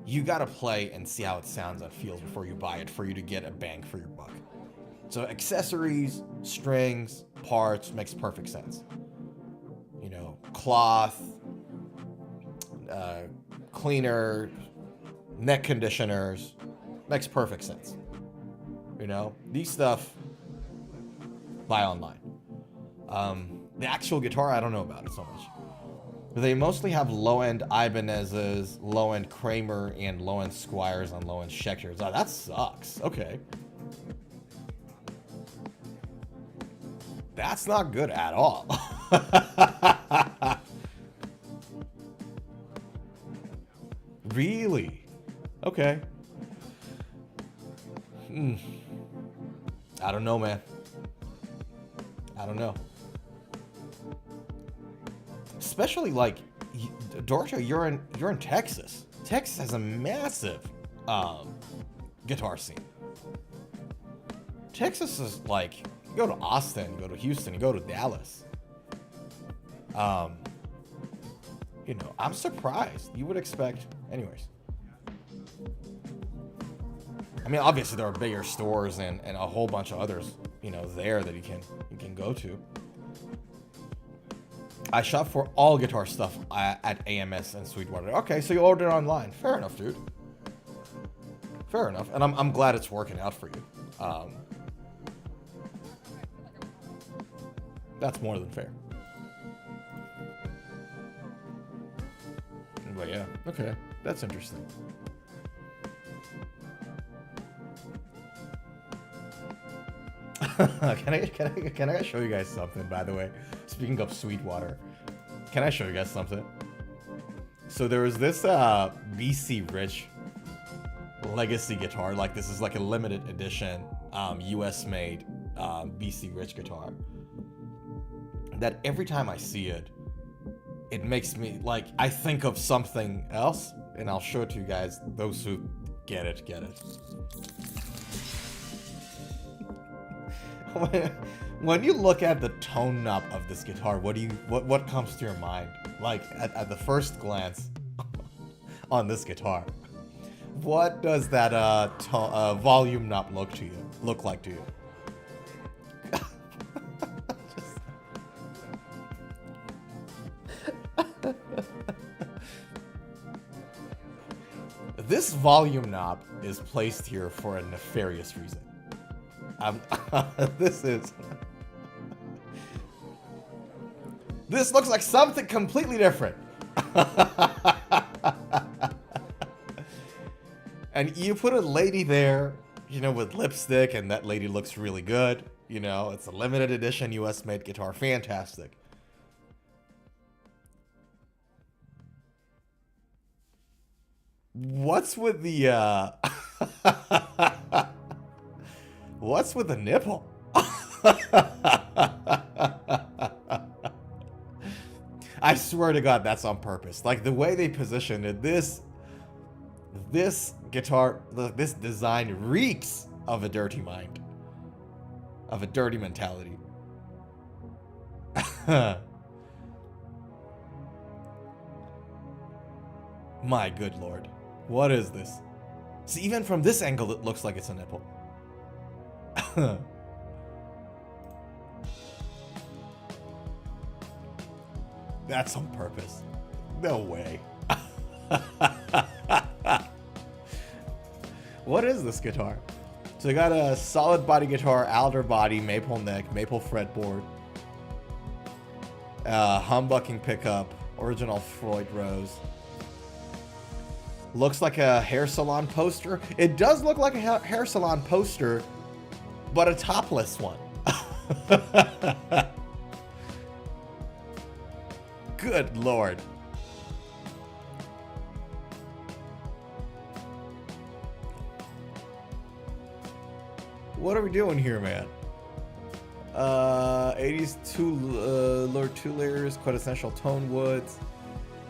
you gotta play and see how it sounds and feels before you buy it for you to get a bang for your buck. So accessories, strings, parts makes perfect sense. You know, cloth, cleaner, neck conditioners, makes perfect sense. You know, these stuff, buy online. The actual guitar, I don't know about it so much. They mostly have low-end Ibanez's, low-end Kramer, and low-end Squires and low-end Schecters. Oh, that sucks. Okay. That's not good at all. Really? Okay. I don't know, man. I don't know. Especially like, Dorcha, you're in Texas. Texas has a massive guitar scene. Texas is like, you go to Austin, you go to Houston, you go to Dallas. You know, I'm surprised. You would expect, anyways. I mean, obviously there are bigger stores and a whole bunch of others, you know, there that you can go to. I shop for all guitar stuff at AMS and Sweetwater. Okay, so you ordered it online. Fair enough, dude. Fair enough, and I'm glad it's working out for you. That's more than fair. But yeah, okay, that's interesting. Can I show you guys something, by the way? Speaking of Sweetwater, can I show you guys something? So there was this BC Rich legacy guitar. Like, this is like a limited edition US made BC Rich guitar that every time I see it, it makes me, like, I think of something else, and I'll show it to you guys. Those who get it, get it. When you look at the tone knob of this guitar, what comes to your mind? Like, at the first glance on this guitar, what does that volume knob look like to you? This volume knob is placed here for a nefarious reason. This looks like something completely different. And you put a lady there, you know, with lipstick, and that lady looks really good. You know, it's a limited edition US made guitar. Fantastic. What's with the what's with the nipple? I swear to God, that's on purpose. Like the way they positioned it, this guitar, this design reeks of a dirty mind, of a dirty mentality. My good Lord, what is this? See, even from this angle, it looks like it's a nipple. That's on purpose. No way. What is this guitar? So I got a solid body guitar, alder body, maple neck, maple fretboard, humbucking pickup, original Floyd Rose. Looks like a hair salon poster. It does look like a hair salon poster, but a topless one. Good Lord. What are we doing here, man? 80s two layers, quintessential tone woods.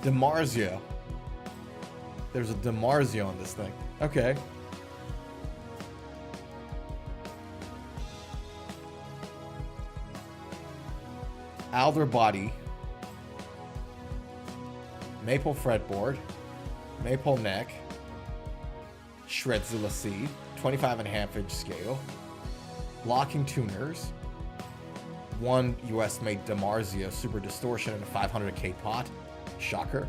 DiMarzio. There's a DiMarzio on this thing. Okay. Alder body. Maple fretboard. Maple neck. Shredzilla C. 25.5 inch scale. Locking tuners. One US made DiMarzio Super Distortion in a 500K pot. Shocker.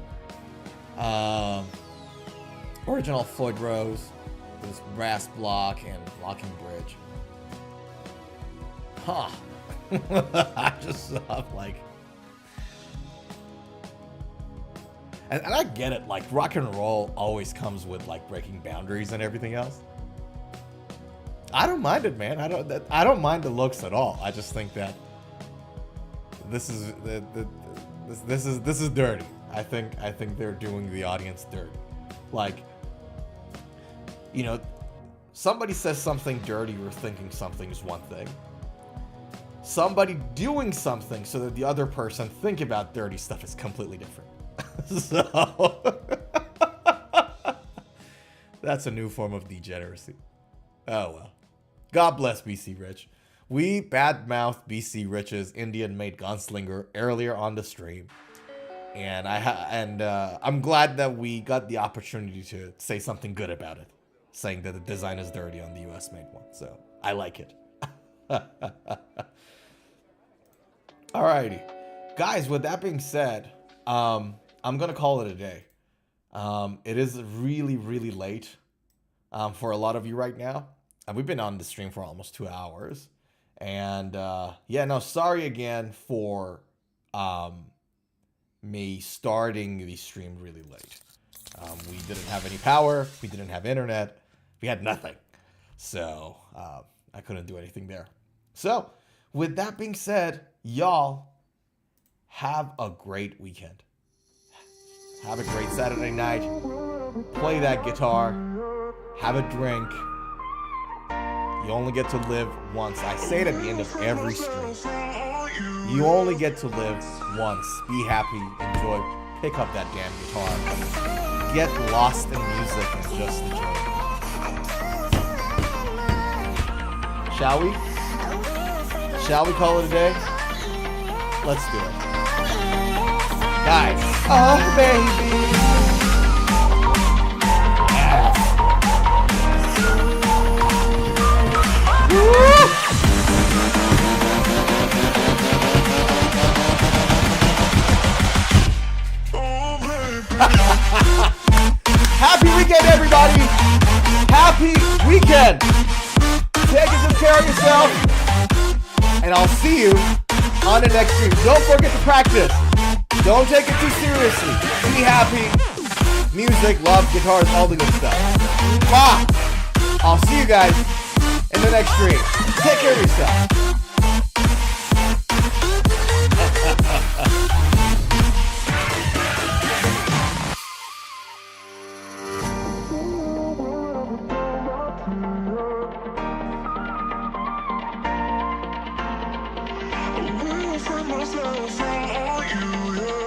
Original Floyd Rose. This brass block and locking bridge. Huh. I just saw like... And I get it, like rock and roll always comes with like breaking boundaries and everything else. I don't mind it, man. I don't mind the looks at all. I just think that this is this is dirty. I think they're doing the audience dirty. Like, you know, somebody says something dirty, you're thinking something's one thing. Somebody doing something so that the other person think about dirty stuff is completely different. So that's a new form of degeneracy. Oh well. God bless BC Rich. We badmouthed BC Rich's Indian-made gunslinger earlier on the stream, and I'm glad that we got the opportunity to say something good about it, saying that the design is dirty on the US-made one. So I like it. Alrighty, guys. With that being said, I'm gonna call it a day. It is really, really late for a lot of you right now. We've been on the stream for almost 2 hours. And yeah, no, sorry again for me starting the stream really late. We didn't have any power. We didn't have internet. We had nothing. So I couldn't do anything there. So with that being said, y'all have a great weekend. Have a great Saturday night. Play that guitar. Have a drink. You only get to live once. I say it at the end of every stream. You only get to live once. Be happy. Enjoy. Pick up that damn guitar. Get lost in music and just enjoy it. Shall we? Shall we call it a day? Let's do it. Guys. Oh, baby. Happy weekend, everybody! Happy weekend! Take good care of yourself, and I'll see you on the next stream. Don't forget to practice. Don't take it too seriously. Be happy. Music, love, guitars, all the good stuff. Mwah! I'll see you guys in the next stream. Take care of yourself. so afraid.